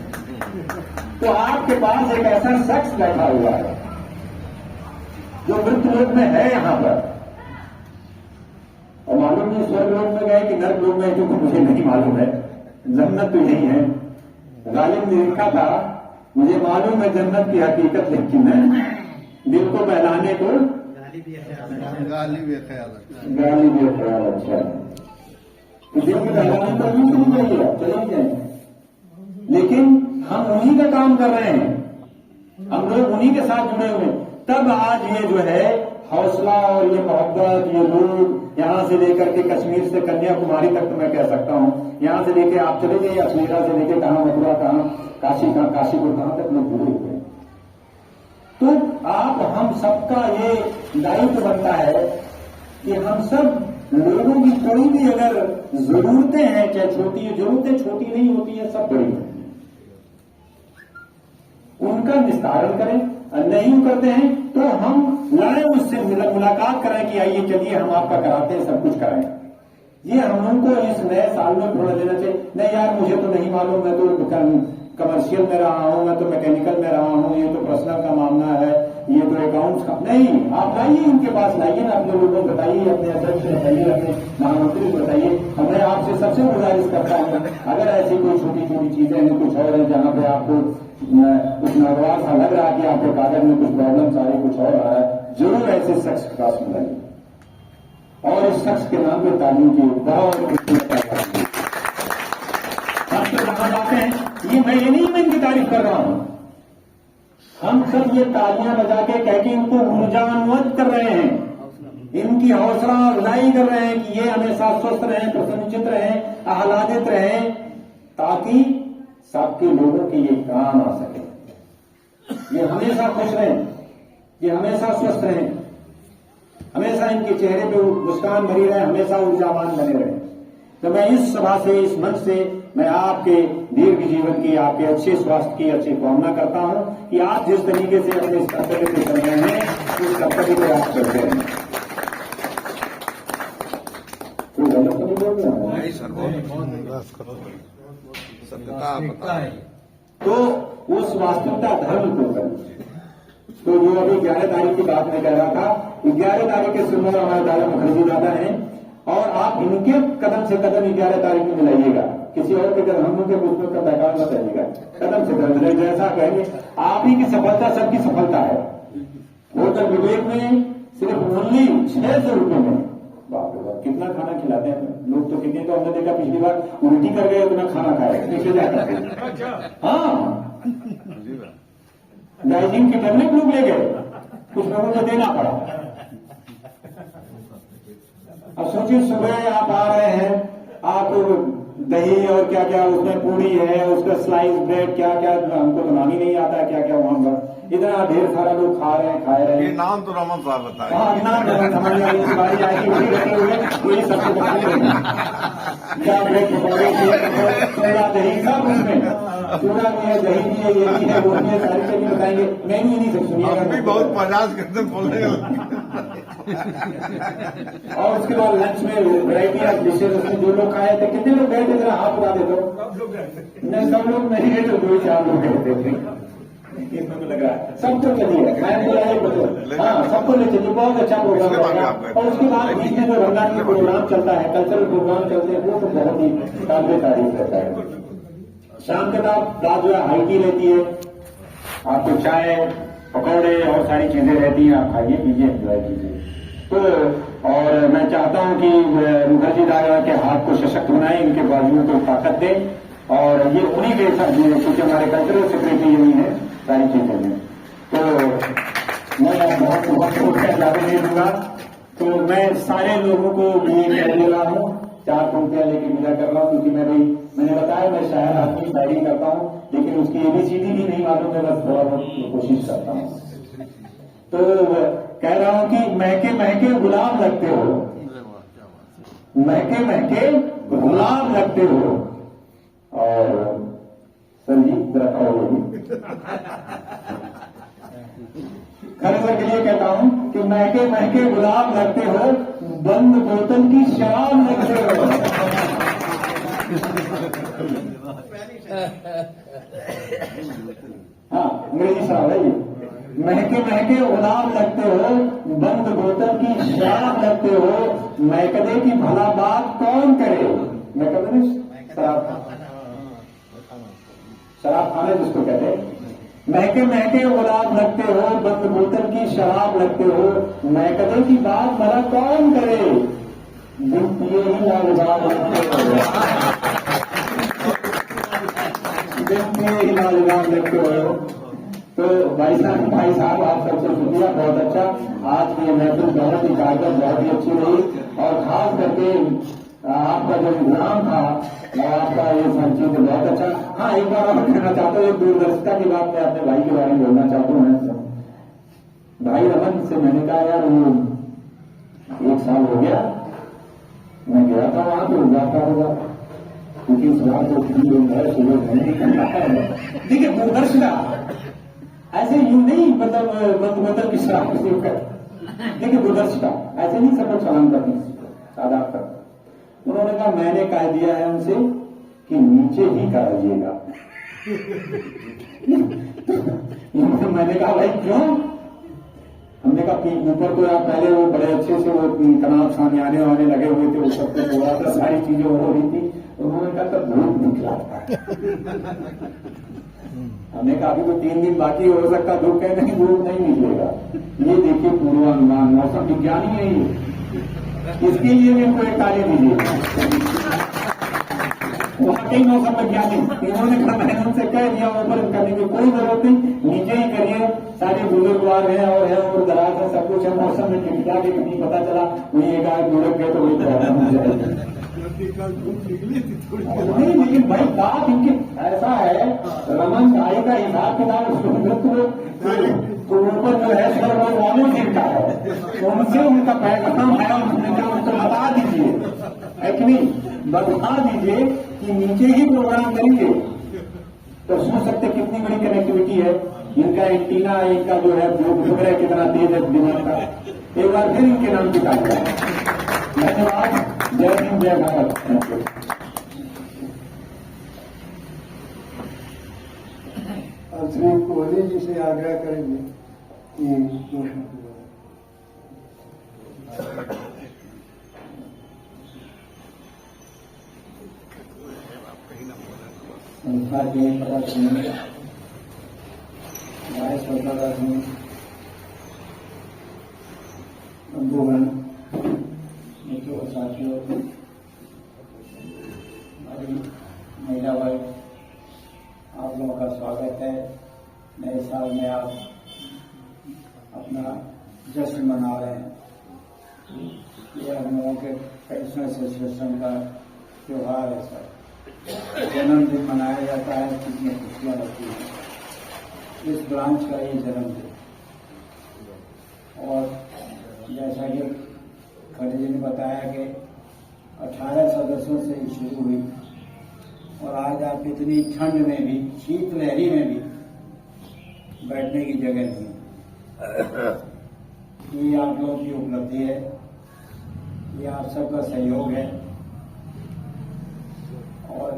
Speaker 10: तो आपके पास एक ऐसा शख्स बैठा हुआ है जो मृत्यु लोक में है यहां पर, और मालूम नहीं स्वर्ग लोक में गए कि नर्क लोक में, क्योंकि मुझे नहीं मालूम है। जन्नत तो यही है, गालिब ने लिखा था मुझे मालूम है जन्नत की हकीकत, लेकिन दिल को बहलाने को
Speaker 5: गाली भी ख्याल
Speaker 10: अच्छा है। तो दिल को बहलाने को नहीं चाहिए, चले जाए, लेकिन हम उन्हीं का काम कर रहे हैं, हम लोग उन्हीं के साथ जुड़े हुए। तब आज ये जो है हौसला और ये मोहब्बत, ये लोग यहां से लेकर के कश्मीर से कन्याकुमारी तक तो मैं कह सकता हूं, यहां से लेके आप चले जाइए अश्मीरा से लेके कहां मथुरा, कहां काशीपुर, कहां तक लोग जुड़े हुए हैं। तो आप हम सबका ये दायित्व बनता है कि हम सब लोगों की कोई भी अगर जरूरतें हैं, चाहे छोटी जरूरतें छोटी नहीं होती है, सब बड़ी होती है, उनका निस्तारण करें। नहीं करते हैं तो हम लाए उससे मुलाकात कराएं कि आइए चलिए हम आपका कराते हैं, सब कुछ कराएं। ये हम लोगों को इस नए साल में थोड़ा देना चाहिए। नहीं यार मुझे तो नहीं मालूम, मैं तो कमर्शियल में रहा हूं, मैं तो मैकेनिकल में रहा हूं, ये तो पर्सनल का मामला है, ये तो अकाउंट्स का नहीं। आप लाइए उनके पास, लाइए ना, अपने लोगों को बताइए, अपने अध्यक्ष से बताइए, अपने महामंत्री को बताइए। मैं आपसे सबसे गुजारिश करता हूं, अगर ऐसी कोई छोटी छोटी चीजें हैं, कुछ और है जहां पे आपको कुछ नगवार सा लग रहा है कि आपके कागज में कुछ प्रॉब्लम आ रही, कुछ और आ रहा है, जरूर ऐसे शख्स के पास मिलाइए और इस शख्स के नाम पे तालीम की बहुत बातें हैं। ये नहीं मैं इनकी तारीफ कर रहा हूं, हम सब ये तालियां बजा के कह के इनको ऊर्जान्वित कर रहे हैं, इनकी हौसला अफजाई कर रहे हैं कि ये हमेशा स्वस्थ रहें, प्रसन्नचित रहें, आह्लादित रहें, ताकि सबके लोगों के ये काम आ सके। ये हमेशा खुश रहें, ये हमेशा स्वस्थ रहें, हमेशा इनके चेहरे पे मुस्कान भरी रहे, हमेशा ऊर्जावान बने रहे। तो मैं इस सभा से, इस मंच से मैं आपके दीर्घ जीवन की, आपके अच्छे स्वास्थ्य की अच्छी कामना करता हूं कि आप जिस तरीके से अपने इस कर्तव्य से चल रहे हैं, उस कर्तव्य को आप करते हैं। कोई गलत तो नहीं बोल रहा है? तो उस वास्तविकता धर्म को करें। तो जो अभी 11 तारीख की बात मैं कह रहा था, 11 तारीख के सिरमौर हमारे दादा मुखर्जी दादा हैं, और आप इनके कदम से कदम 11 तारीख में मिलाइएगा, किसी और के कदम हम उनके उसमें का बैकग्राउंड मत आइएगा, कदम से कदम मिलाइए। जैसा कहेंगे आप ही की सफलता सबकी सफलता है। होटल विवेक में सिर्फ ओनली 600 रुपये में, बाप रे बाप कितना खाना खिलाते हैं लोग। तो कितने तो हमने देखा पिछली बार उल्टी कर गए उतना खाना खाया नीचे जाकर। हाँ, डाइनिंग की टैबलेट लोग ले गए, कुछ लोगों को देना पड़ा। अब सोचिए सुबह आप आ रहे हैं, आप दही और क्या क्या उसमें पूरी है, उसका स्लाइस ब्रेड क्या क्या, हमको तो नाम ही नहीं आता है क्या क्या वहां पर, इतना ढेर सारा लोग खा रहे हैं।
Speaker 3: ये नाम तो रमन साहब बताए।
Speaker 10: हाँ, नाम समझ लिया, बारी आएगी वही रखे हुए वही सबको बताएंगे क्या ब्रेड पकौड़े पूरा दही सब उसमें, पूरा भी है, दही भी है, ये भी है, वो भी है, सारी चीजें बताएंगे। मैंने नहीं सब सुनिएगा,
Speaker 3: भी बहुत मजाज करते बोलने।
Speaker 10: और उसके बाद लंच में वैरायटी ऑफ डिशेज, उसमें जो लोग खाए थे, कितने लोग गए थे जरा हाथ उड़ा दे दो। नहीं, सब लोग नहीं गए तो 2-4 लोग गए थे। इसमें लग रहा है सबको चलिए, मैं बोला हाँ सबको ले चलिए, बहुत अच्छा प्रोग्राम रहेगा। और उसके बाद बीच में जो रंगारंग प्रोग्राम चलता है, कल्चरल प्रोग्राम चलते हैं, वो तो बहुत ही काबिल तारीफ रहता है। शाम के बाद जो है हाई टी रहती है, आपको चाय
Speaker 9: पकौड़े और सारी चीजें रहती हैं, आप खाइए पीजिए एंजॉय कीजिए। तो और मैं चाहता हूं कि मुखर्जी दादा के हाथ को सशक्त बनाए, इनके बाजुओं को ताकत दे, और ये उन्हीं के साथ क्योंकि हमारे कल्चरल सेक्रेटरी यही है सारी चीजों में। तो मैं बहुत ज्यादा नहीं दूंगा, तो मैं सारे लोगों को ये कह दे रहा हूँ, 4 पंक्तियां लेके विदा कर रहा हूँ, क्योंकि मैंने बताया मैं शायर आदमी शायरी करता हूँ, लेकिन उसकी ABCD भी नहीं मालूम है, बस थोड़ा बहुत कोशिश करता हूँ। तो कह रहा हूं कि महके महके गुलाब लगते हो, महके महके गुलाब लगते हो। और संजीत रखा हो खरसर के लिए कहता हूं कि महके महके गुलाब लगते हो, बंद बोतल की शराब लगते हो। हाँ, अंग्रेजी शराब है ये। महके महके गुलाब लगते हो, बंद बोतल की शराब लगते हो, महकदे की भला बात कौन करे। महकदे शराब खाने जिसको कहते हैं। महके महके गुलाब लगते हो, बंद बोतल की शराब लगते हो, महकदे की बात भला कौन करे, बिन पिए ही लाजवाब लगते हो, बिन पिए ही लाजवाब लगते हो। तो भाई साहब आप सबसे शुक्रिया, बहुत अच्छा। आज की महफिल बहुत ही कारगर, बहुत ही अच्छी रही, और खास करके आपका जो प्रोग्राम था और आपका ये सब चीज बहुत अच्छा। हाँ, एक बार और कहना चाहता हूँ, एक दूरदर्शिता की बात मैं अपने भाई के बारे में बोलना चाहता हूँ। भाई रमन से मैंने कहा यार वो 1 साल हो गया, मैं गया था वहां तो जाता होगा, क्योंकि इस बार तो 3 लोग है, सुबह नहीं निकलना है। देखिए दूरदर्शिता ऐसे यूं नहीं, मतलब बंद की शराब किसी को देखिए दूरदर्शिता ऐसे नहीं सब सलाम करती सादा कर। उन्होंने कहा मैंने कह दिया है उनसे कि नीचे ही करिएगा। मैंने कहा भाई क्यों? हमने कहा कि ऊपर तो आप पहले वो बड़े अच्छे से वो तनाव सामने आने वाने लगे हुए थे, वो सब कुछ हो रहा था, सारी चीजें हो रही थी। उन्होंने कहा तब धूप निकला था। हमने कहा अभी तो 3 दिन बाकी हो सकता, धूप कह नहीं, धूप नहीं निकलेगा। ये देखिए पूर्वानुमान, मौसम विज्ञानी है ये, इसके लिए भी इनको एक ताली दीजिए। वाकई मौसम विज्ञानी, इन्होंने मैंने उनसे कह दिया ऊपर करने की कोई जरूरत नहीं, नीचे ही करिए। सारे बुजुर्गवार हैं और है और दराज है, सब कुछ है। मौसम में टिकटा के कभी पता चला वही एक आध बुजुर्ग गए तो वही तरह नहीं। लेकिन भाई बात इनकी ऐसा है, रमन भाई का हिसाब किताब तो ऊपर जो है सर वो वालों का है, उनसे उनका पैगाम है, उनको बता दीजिए, है कि नहीं, बता दीजिए कि नीचे ही प्रोग्राम करेंगे तो सोच सकते कितनी बड़ी कनेक्टिविटी है। इनका एंटीना, इनका जो है उपग्रह कितना तेज है दिमाग का। एक बार फिर इनके नाम की बात करें। धन्यवाद। जय हिंद, जय भारत।
Speaker 4: श्री कोहली जी से आग्रह करेंगे कि
Speaker 7: संस्था के प्रदर्शन वाइस प्रदर्शन बंधुगण, मित्रों, साथियों, हमारी महिला वर्ग, आप लोगों का स्वागत है। नए साल में आप अपना जश्न मना रहे हैं। ये हम लोगों के पेंशन एसोसिएशन का त्योहार है सर। जन्मदिन मनाया जाता है, कितनी खुशियाँ होती हैं। इस ब्रांच का ये जन्मदिन, और जैसा कि खड़े जी ने बताया कि 18 सदस्यों से शुरू हुई, और आज आप इतनी ठंड में भी, शीत लहरी में भी बैठने की जगह थी। ये आप लोगों की उपलब्धि है, ये आप सबका सहयोग है, और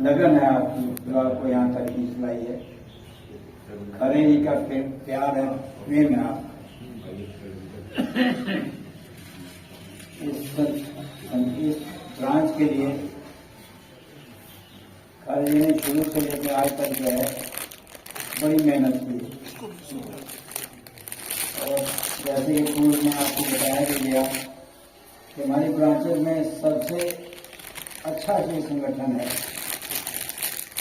Speaker 7: लगन है आपकी जो आपको यहाँ तक खींच लाई है। खरे जी का प्यार है, प्रेम है आप। इस ब्रांच के लिए खरे जी ने शुरू से लेकर आज तक जो है बड़ी मेहनत की। जैसे कि पूर्व में आपको बताया गया कि हमारी ब्रांचेज में सबसे अच्छा जो संगठन है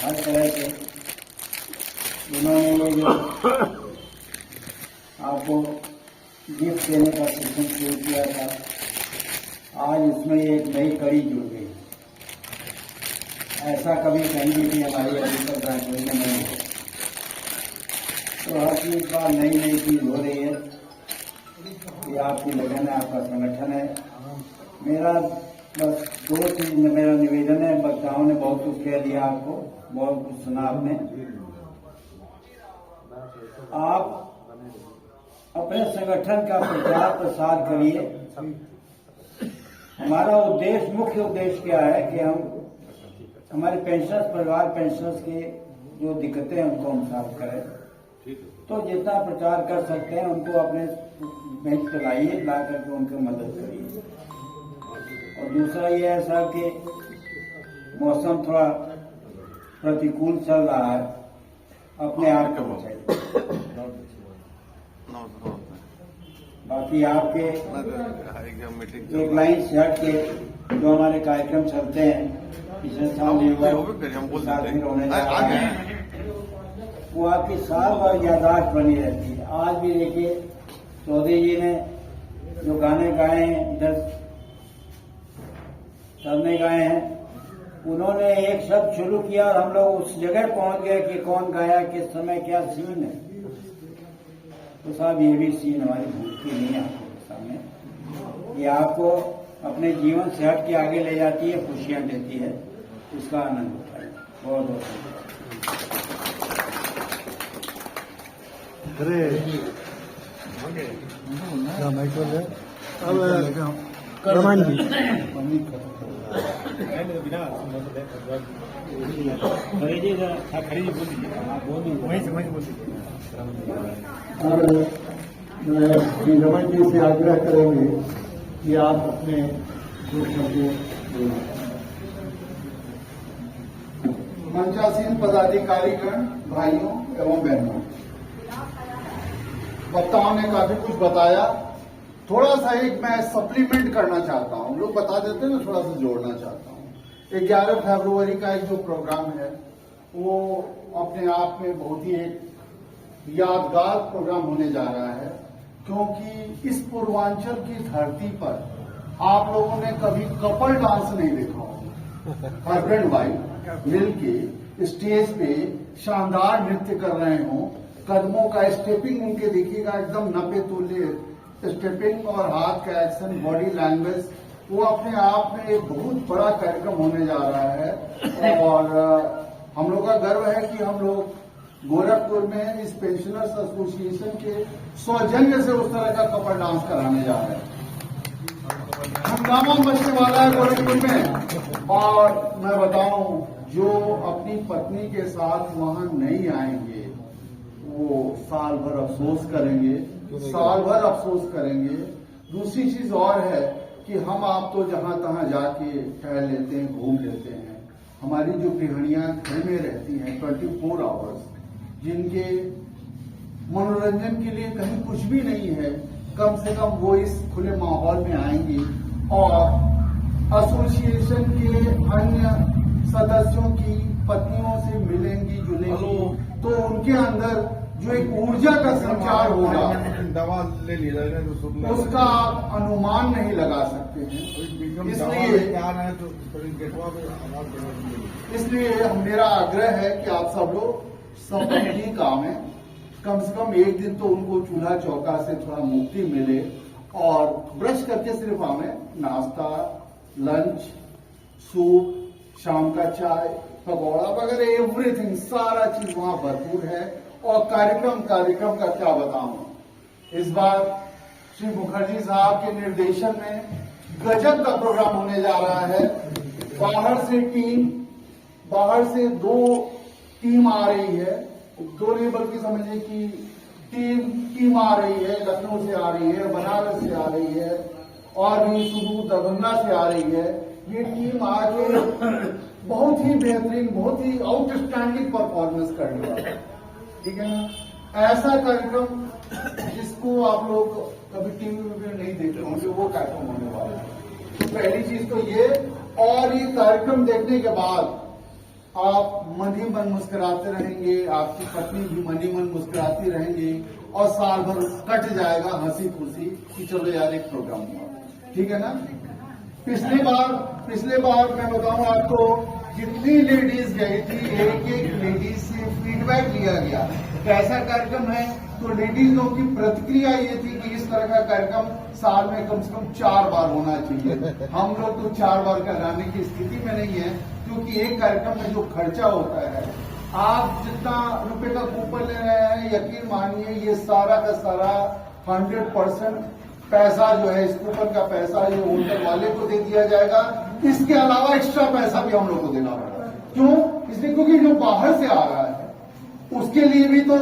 Speaker 7: हर तरह से, उन्होंने ये जो आपको गिफ्ट देने का सिस्टम शुरू किया था, आज इसमें एक नई कड़ी जुड़ गई। ऐसा कभी कहीं भी हमारी अभी ब्रांच में नहीं है। तो हर चीज का नई नई चीज हो रही है। ये आपकी लगन है, आपका संगठन है। मेरा बस दो चीज में मेरा निवेदन है। वक्ताओं ने बहुत कुछ कह दिया, आपको बहुत कुछ सुना आपने। आप अपने संगठन का प्रचार प्रसार करिए। हमारा उद्देश्य, मुख्य उद्देश्य क्या है कि हम हमारे पेंशनर्स, परिवार पेंशनर्स की जो दिक्कतें हैं उनको हम सॉल्व करें। तो जितना प्रचार कर सकते हैं उनको अपने बेंच पे लाइए, ला करके उनको मदद करिए। और दूसरा ये है सर कि मौसम थोड़ा प्रतिकूल चल रहा है, अपने आप को बचाइए। बाकी आपके एक लाइन से हट के जो हमारे कार्यक्रम चलते हैं, पिछले साल होने जा रहा है, वो आपकी साल भर याददाश्त बनी रहती है। आज भी देखिए चौधरी जी ने जो गाने गाए हैं, इधर सबने गाए हैं, उन्होंने एक शब्द शुरू किया और हम लोग उस जगह पहुंच गए कि कौन गाया, किस समय, क्या सीन है। तो साहब ये भी सीन हमारी भूलती नहीं है आपके सामने। ये आपको अपने जीवन से हट के आगे ले जाती है, खुशियां देती है, इसका आनंद उठाइए। बहुत बहुत
Speaker 6: रमान जी
Speaker 4: और मैं श्री रमन जी से आग्रह करेंगे कि आप अपने दो शब्दों
Speaker 5: मंचासीन पदाधिकारीगण, भाइयों एवं बहनों, वक्ताओं ने काफी कुछ बताया। थोड़ा सा एक मैं सप्लीमेंट करना चाहता हूँ। लोग बता देते हैं, मैं थोड़ा सा जोड़ना चाहता हूँ। 11 फरवरी का एक जो प्रोग्राम है वो अपने आप में बहुत ही एक यादगार प्रोग्राम होने जा रहा है, क्योंकि इस पूर्वांचल की धरती पर आप लोगों ने कभी कपल डांस नहीं देखा होगा। हस्बैंड वाइफ मिलके स्टेज पे शानदार नृत्य कर रहे हों, कदमों का स्टेपिंग उनके देखिएगा, एकदम नपे तुल्य स्टेपिंग और हाथ का एक्शन, बॉडी लैंग्वेज, वो अपने आप में एक बहुत बड़ा कार्यक्रम होने जा रहा है। और हम लोग का गर्व है कि हम लोग गोरखपुर में इस पेंशनर्स एसोसिएशन के सौजन्य से उस तरह का कपल डांस कराने जा रहे हैं। हंगामा मचने वाला है गोरखपुर में। और मैं बताऊं, जो अपनी पत्नी के साथ वहां नहीं आएंगे वो साल भर अफसोस करेंगे, साल भर अफसोस करेंगे। दूसरी चीज और है कि हम आप तो जहां तहां जाके टहल लेते हैं, घूम लेते हैं। हमारी जो गृहिणियां घर में रहती हैं 24 आवर्स, जिनके मनोरंजन के लिए कहीं कुछ भी नहीं है, कम से कम वो इस खुले माहौल में आएंगी और एसोसिएशन के अन्य सदस्यों की पत्नियों से मिलेंगी, जुलेंगी, तो उनके अंदर जो एक ऊर्जा का संचार होगा, दवा ले लिया, उसका आप अनुमान नहीं लगा सकते हैं। इसलिए मेरा आग्रह है कि आप सब लोग सब ठीक आवें, कम से कम एक दिन तो उनको चूल्हा चौका से थोड़ा मुक्ति मिले और ब्रश करके सिर्फ आवें। नाश्ता, लंच, सूप, शाम का चाय, पकौड़ा वगैरह एवरीथिंग, सारा चीज वहां भरपूर है। और कार्यक्रम का क्या बताऊं, इस बार श्री मुखर्जी साहब के निर्देशन में गजब का प्रोग्राम होने जा रहा है। बाहर से 2 टीम आ रही है, 2 नहीं बल्कि समझिए कि 3 टीम आ रही है। लखनऊ से आ रही है, बनारस से आ रही है और भी सुदूर दरभंगा से आ रही है। ये टीम आके बहुत ही बेहतरीन, बहुत ही आउटस्टैंडिंग परफॉर्मेंस करने वाला है, ठीक है ना। ऐसा कार्यक्रम जिसको आप लोग कभी टीवी में नहीं देखे होंगे, वो कार्यक्रम होने वाला है। तो पहली चीज तो ये, और ये कार्यक्रम देखने के बाद आप मन ही मन मुस्कुराते रहेंगे, आपकी पत्नी भी मन ही मन मुस्कुराती रहेंगी, और साल भर कट जाएगा हंसी खुशी कि चलो यार एक प्रोग्राम हुआ, ठीक है ना। पिछले बार मैं बताऊं आपको, जितनी लेडीज गई थी, एक एक लेडीज से फीडबैक लिया गया कैसा कार्यक्रम है, तो लेडीज लोगों की प्रतिक्रिया ये थी कि इस तरह का कार्यक्रम साल में कम से कम 4 बार होना चाहिए। हम लोग तो 4 बार कराने की स्थिति में नहीं है, क्योंकि एक कार्यक्रम में जो खर्चा होता है, आप जितना रुपए का कूपन ले रहे हैं, यकीन मानिए ये सारा का सारा 100% पैसा जो है, इस कूपन का पैसा ये होटल वाले को दे दिया जाएगा। इसके अलावा एक्स्ट्रा पैसा भी हम लोग को देना पड़ेगा। क्यों? इसलिए क्योंकि जो बाहर से आ रहा है उसके लिए भी तो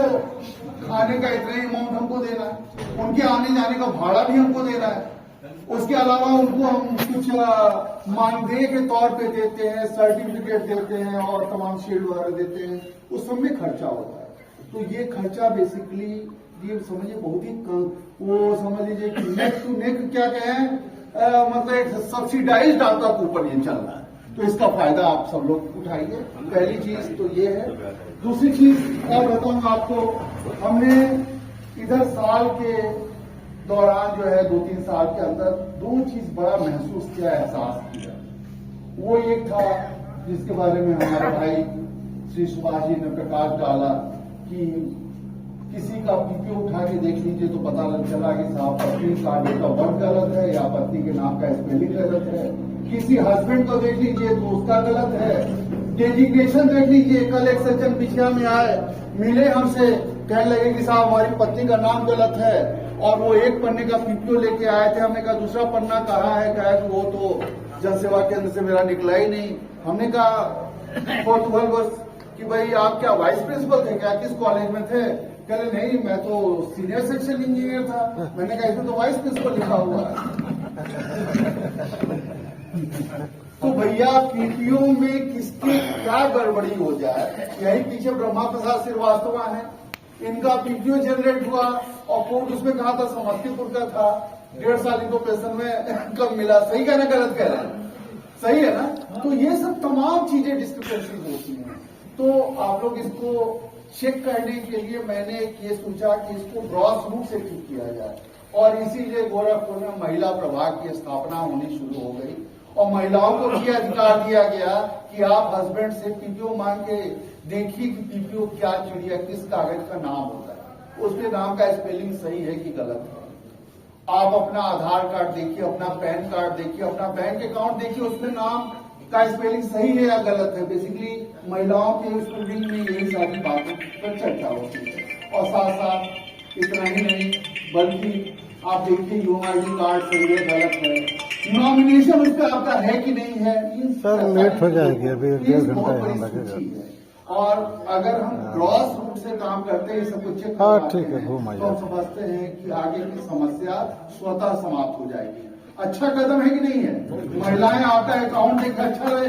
Speaker 5: खाने का इतना ही अमाउंट हमको देना है, उनके आने जाने का भाड़ा भी हमको देना है, उसके अलावा उनको हम कुछ मानदेय के तौर पे देते हैं, सर्टिफिकेट देते हैं और तमाम शील्ड वगैरह देते हैं, उस सब में खर्चा होता है। तो ये खर्चा बेसिकली ये समझिए बहुत ही कम, वो समझ लीजिए कि नेक टू नेक क्या कहें, मतलब एक सब्सिडाइज्ड आपका कूपन ये चल रहा है। तो इसका फायदा आप सब लोग उठाइए, पहली चीज तो ये है। दूसरी चीज और बताऊंगा आपको, हमने इधर साल के दौरान जो है 2-3 साल के अंदर 2 चीज बड़ा महसूस किया, एहसास किया। वो एक था जिसके बारे में हमारे भाई श्री सुभाष जी ने प्रकाश डाला कि किसी का पीपी उठा के देख लीजिए तो पता लग चला कि साहब पत्नी का डेट ऑफ बर्थ गलत है या पत्नी के नाम का स्पेलिंग गलत है। किसी हस्बैंड को देख लीजिए तो उसका गलत है। डेजिग्नेशन देख लीजिए, कल एक सज्जन पिछड़ा में आए, मिले हमसे, कहने लगे कि साहब हमारी पत्नी का नाम गलत है, और वो एक पन्ने का पीपीओ लेके आए थे। हमने कहा दूसरा पन्ना कहाँ है? कहा कि वो तो जन सेवा केंद्र से मेरा निकला ही नहीं। हमने कहा कौतूहल बस कि भाई आप क्या वाइस प्रिंसिपल थे क्या, किस कॉलेज में थे? कहले नहीं, मैं तो सीनियर सेक्शन इंजीनियर था। मैंने कहा इसमें तो वाइस प्रिंसिपल लिखा हुआ है। तो भैया पीपीओ में किसकी क्या गड़बड़ी हो जाए, यही पीछे ब्रह्मा प्रसाद श्रीवास्तव है, इनका पीपीओ जनरेट हुआ और कोर्ट उसमें कहा था समस्तीपुर का था, 1.5 साल इनको पेंशन में कब मिला। सही कह रहे, गलत कह रहे हैं? सही है ना। तो ये सब तमाम चीजें डिस्क्रिपेंसीज होती हैं। तो आप लोग इसको चेक करने के लिए मैंने ये सोचा कि इसको ग्रॉस रूट से ठीक किया जाए, और इसीलिए गोरखपुर में महिला प्रभाग की स्थापना होनी शुरू हो गई, और महिलाओं को भी अधिकार दिया गया कि आप हस्बैंड से पीपीओ मांग के देखिए कि पीपीओ क्या चिड़िया, किस कागज का नाम होता है, उसके नाम का स्पेलिंग सही है कि गलत है। आप अपना आधार कार्ड देखिए, अपना पैन कार्ड देखिए, अपना बैंक अकाउंट देखिए, उसमें नाम का स्पेलिंग सही है या गलत है। बेसिकली महिलाओं के स्कूलिंग में यही सारी बातों पर चर्चा होती है। और साथ साथ इतना ही नहीं, बल्कि आप देखिए यूआईडी कार्ड सही है गलत है, नॉमिनेशन उस पर आपका है कि नहीं है,
Speaker 6: सर लेट हो जाएगी, अभी 1.5 घंटा यहाँ लगेगा।
Speaker 5: और अगर हम क्रॉस रूट से काम करते हैं, सब कुछ चेक
Speaker 6: हाँ ठीक है, घूम आइए।
Speaker 5: तो हम समझते हैं कि आगे की समस्या स्वतः समाप्त हो जाएगी। अच्छा कदम है कि नहीं है? महिलाएं आपका अकाउंट देख अच्छा रहे,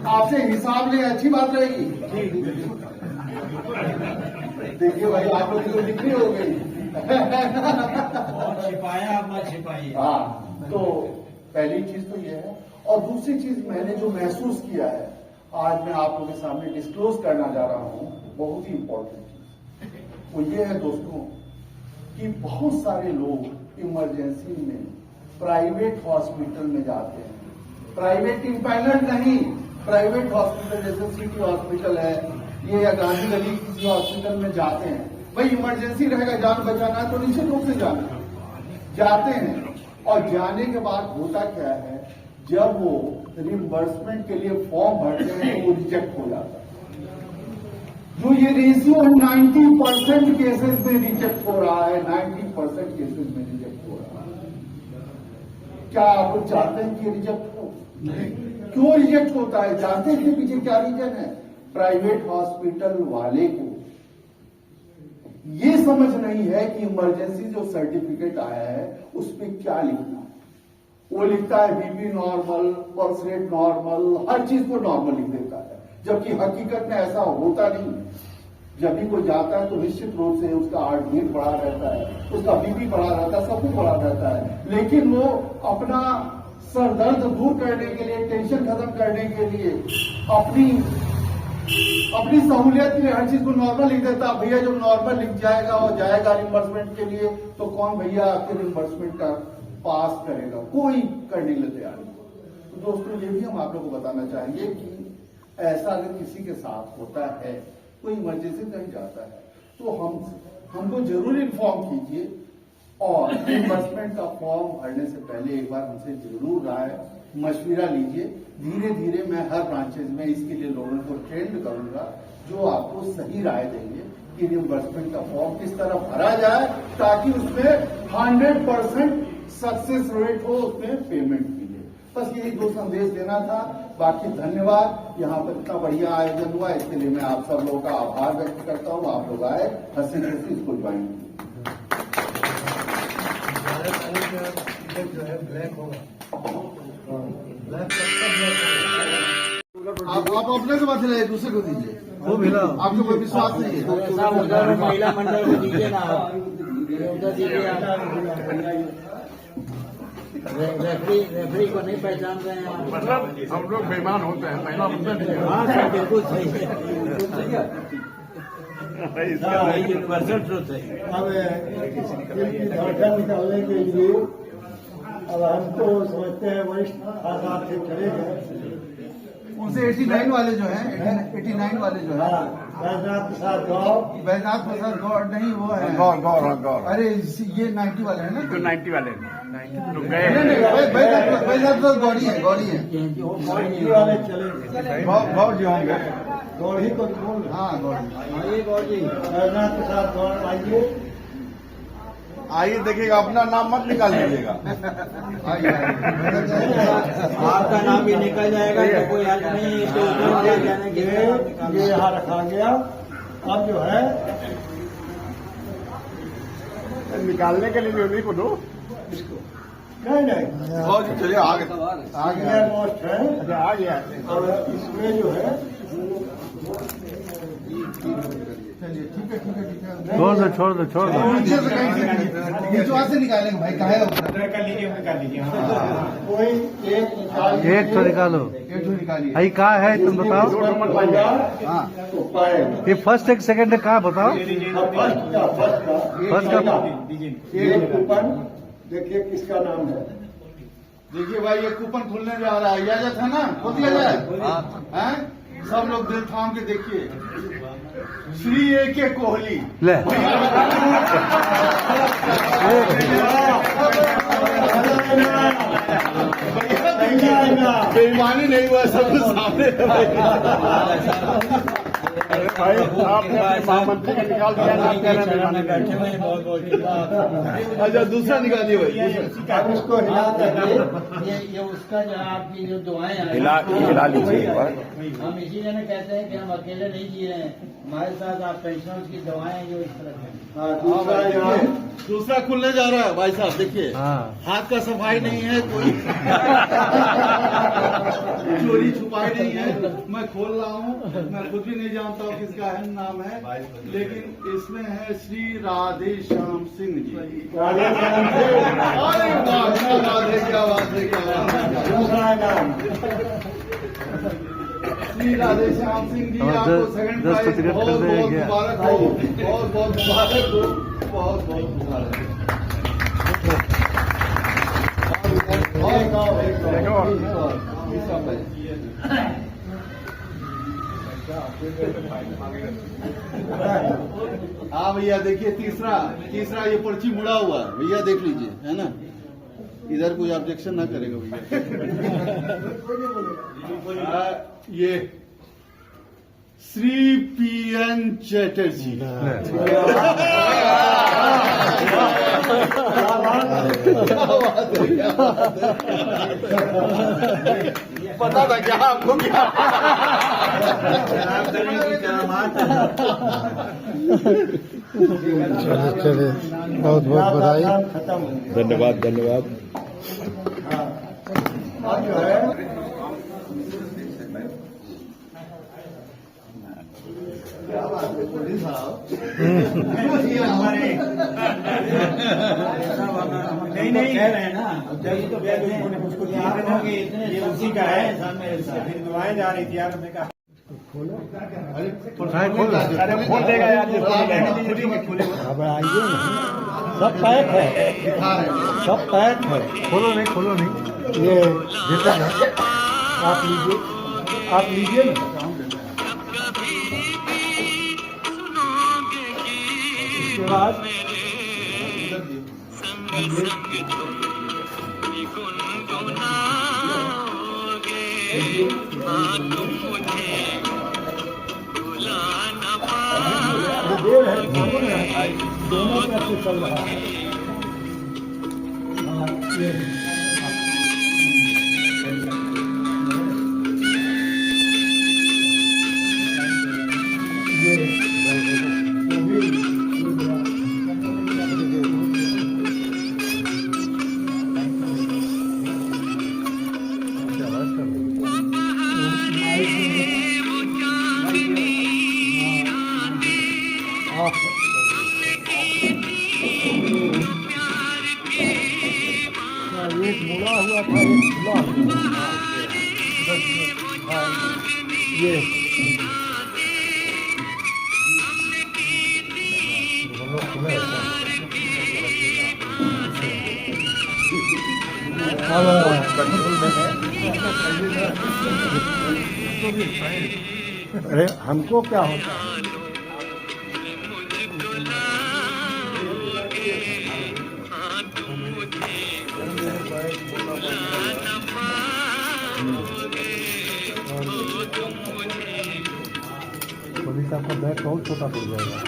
Speaker 5: आपसे हिसाब ले, अच्छी बात रहेगी। देखिए भाई आप लोग तो बिक्री हो गई।
Speaker 8: छिपाया अपना छिपाई।
Speaker 5: हाँ, तो पहली चीज तो ये है। और दूसरी चीज मैंने जो महसूस किया है, आज मैं आप लोगों के सामने डिस्क्लोज करना जा रहा हूं, बहुत ही इंपॉर्टेंट चीज, वो ये है दोस्तों कि बहुत सारे लोग इमरजेंसी में प्राइवेट हॉस्पिटल में जाते हैं। प्राइवेट इंपैनल्ड नहीं, प्राइवेट हॉस्पिटल जैसे सिटी हॉस्पिटल है ये, या गांधी गली किसी हॉस्पिटल में जाते हैं। भाई इमरजेंसी रहेगा, जान बचाना है तो निश्चित रूप से जाते हैं। और जाने के बाद होता क्या है, जब वो रिम्बर्समेंट के लिए फॉर्म भरते हैं तो वो रिजेक्ट हो जाता है। जो ये रेशियो 90% केसेस में रिजेक्ट हो रहा है, 90% केसेस में रिजेक्ट हो रहा है। क्या आप लोग चाहते हैं कि रिजेक्ट हो? क्यों रिजेक्ट होता है? जानते हैं इसके पीछे क्या रीजन है? प्राइवेट हॉस्पिटल वाले को ये समझ नहीं है कि इमरजेंसी जो सर्टिफिकेट आया है उस पर क्या लिखना है। वो लिखता है BP normal, pulse rate normal, हर चीज को नॉर्मल लिख देता है, जबकि हकीकत में ऐसा होता नहीं है। जब भी कोई जाता है तो निश्चित रूप से उसका हार्ट बीट बढ़ा रहता है, उसका बीपी बढ़ा रहता है, सब कुछ बढ़ा रहता है, लेकिन वो अपना सर दर्द दूर करने के लिए, टेंशन खत्म करने के लिए, अपनी सहूलियत के लिए हर चीज को नॉर्मल लिख देता। भैया जब नॉर्मल लिख जाएगा और जाएगा रिम्बर्समेंट के लिए, तो कौन भैया आपके रिम्बर्समेंट का पास करेगा? कोई करने के लिए तैयार नहीं। तो दोस्तों, ये भी हम आप लोग को बताना चाहेंगे कि ऐसा अगर किसी के साथ होता है, कोई इमरजेंसी कहीं जाता है, तो हमको जरूर इन्फॉर्म कीजिए और रिम्बर्समेंट का फॉर्म भरने से पहले एक बार हमसे जरूर राय मशविरा लीजिए। धीरे धीरे मैं हर ब्रांचेज में इसके लिए लोगों को ट्रेंड करूंगा जो आपको सही राय देंगे कि रिम्बर्समेंट का फॉर्म किस तरह भरा जाए ताकि उसमें 100% सक्सेस रेट हो, उसमें पेमेंट मिले। बस यही दो संदेश देना था। बाकी धन्यवाद। यहाँ पर इतना बढ़िया आयोजन हुआ, इसके लिए मैं आप सब लोगों का आभार व्यक्त करता हूँ। आप लोग आए, हंसी खुशी इसको ज्वाइन किए।
Speaker 4: जो है ब्लैक होगा,
Speaker 5: आप अपने से बात चलाइए, दूसरे को दीजिए।
Speaker 6: वो मिला
Speaker 5: आपको कोई विश्वास नहीं है।
Speaker 8: उधर महिला मंडल को दीजिए ना, उधर दीजिए आप। रेफरी को नहीं पहचान रहे हैं,
Speaker 6: मतलब हम लोग बेईमान होते हैं, महिला मंडल।
Speaker 8: हाँ सर, बिल्कुल सही है, बिल्कुल सही है। यूनिवर्सल ट्रुथ है।
Speaker 4: अब दिल की धड़कन निकालने के लिए अब हमको समझते हैं वरिष्ठ आजाद से चले गए।
Speaker 5: उनसे 89 वाले जो हैं, 89 वाले जो हैं,
Speaker 4: बैजनाथ प्रसाद गौर,
Speaker 5: बैजनाथ प्रसाद गौर नहीं, वो है
Speaker 6: गौर।
Speaker 5: अरे ये 90 वाले हैं ना,
Speaker 6: जो 90 वाले 90 लोग गए।
Speaker 5: नहीं, बैजनाथ प्रसाद गौरी है।
Speaker 4: गौरी वाले चले गए।
Speaker 6: गौर जी होंगे।
Speaker 4: गौर ही को बोल रहे।
Speaker 5: हाँ, गौरी।
Speaker 8: आइए गौर जी,
Speaker 4: बैजनाथ प्रसाद गौर आइए।
Speaker 3: आइए देखिएगा, अपना नाम मत निकाल लीजिएगा।
Speaker 8: आपका नाम भी निकल जाएगा तो कोई हर्ज नहीं है। इसके ऊपर जाने के
Speaker 4: ये यहाँ रखा गया। अब जो है
Speaker 6: निकालने के लिए उन्हीं को दो।
Speaker 4: इसको नहीं
Speaker 3: और चलिए आगे
Speaker 4: सीनियर मोस्ट है।
Speaker 6: अच्छा, आ गया।
Speaker 4: और इसमें जो है
Speaker 5: चलिए, ठीक है।
Speaker 6: छोड़ दो।
Speaker 5: नीचे से कहीं से निकालेंगे भाई, काहे
Speaker 4: कोई
Speaker 6: एक तो निकालो।
Speaker 5: निकालिए।
Speaker 6: आई कहाँ है तुम बताओ।
Speaker 5: हाँ,
Speaker 4: तो पाए
Speaker 6: ये फर्स्ट एक सेकंड है, कहाँ बताओ।
Speaker 4: फर्स्ट का एक कूपन देखिए किसका नाम है।
Speaker 5: देखिए भाई, ये कूपन खुलने जा रहा है। इजाजत है ना, खोल दिया जाए। हैं? सब लोग दिल थाम के देखिए। श्री A.K. कोहली।
Speaker 6: ले
Speaker 5: बेईमानी नहीं हुआ, सब कुछ सामने
Speaker 6: भाई, आपने अपने महामंत्री का निकाल दिया ना, आप कह रहे हैं
Speaker 8: बैठे हुए हैं, बहुत
Speaker 5: अच्छा, दूसरा निकालिए भाई।
Speaker 4: अब इसको हिला करके
Speaker 8: ये उसका जो आपकी जो दुआएं हैं,
Speaker 3: हिला लीजिए एक बार।
Speaker 8: हम इसीलिए ना कहते हैं कि हम अकेले नहीं जी रहे हैं, हमारे साथ आप पेंशनर्स की दवाएं जो इस तरह से।
Speaker 4: दूसरा जो है
Speaker 5: दूसरा खुलने जा रहा है भाई साहब। देखिए,
Speaker 6: हाँ।
Speaker 5: हाथ का सफाई नहीं है, कोई चोरी छुपाई नहीं है। मैं खोल रहा हूँ, मैं खुद भी नहीं जानता हूँ किसका है नाम है, लेकिन इसमें है श्री राधे श्याम सिंह जी।
Speaker 4: राधे श्याम से
Speaker 5: अरे वाह, क्या बात है, क्या बात है, क्या बात है।
Speaker 4: दूसरा नाम
Speaker 5: श्री राधे श्याम सिंह जी, आपको सेकंड प्राइज बहुत बहुत मुबारक हो, बहुत बहुत मुबारक हो, बहुत बहुत मुबारक हो। हाँ भैया, देखिए तीसरा ये पर्ची मुड़ा हुआ है भैया, देख लीजिए, है ना। इधर कोई ऑब्जेक्शन ना करेगा भैया। ये श्री P.N. चैटर्जी। पता था क्या आपको, क्या
Speaker 6: चलिए, बहुत बहुत बधाई।
Speaker 4: खत्म।
Speaker 3: धन्यवाद।
Speaker 4: अब जो है क्या बात है।
Speaker 5: पुलिस आओ
Speaker 8: नहीं नहीं कह रहे हैं ना, जब तो कहते हैं कि आप लोग इतने उसी का है सामने फिर दुआएं जा रही थी यार, हमने कहा
Speaker 6: खोल देगा यार, अब आइए ना, सब पैक है, सब पैक है। खोलो नहीं ये देते ना, आप लीजिए ना। उसके बाद देर है, दोनों तरफ से चल रहा है। एक मुड़ा हुआ था, एक खुला ये अरे हमको क्या होता है? पुलिस आपका बैग बहुत छोटा पड़ जाएगा।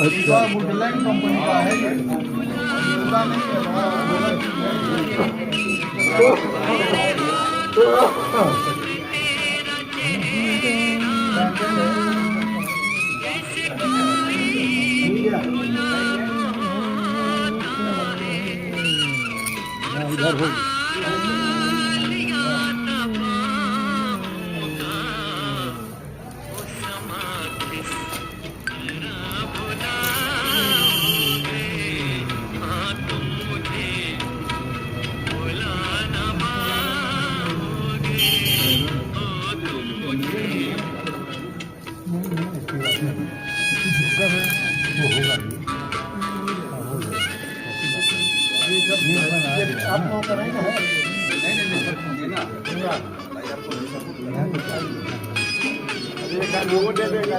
Speaker 5: अच्छा, वुडलैंड कंपनी का है ये,
Speaker 6: इधर हो आप लोग करेंगे लोगों दे देगा।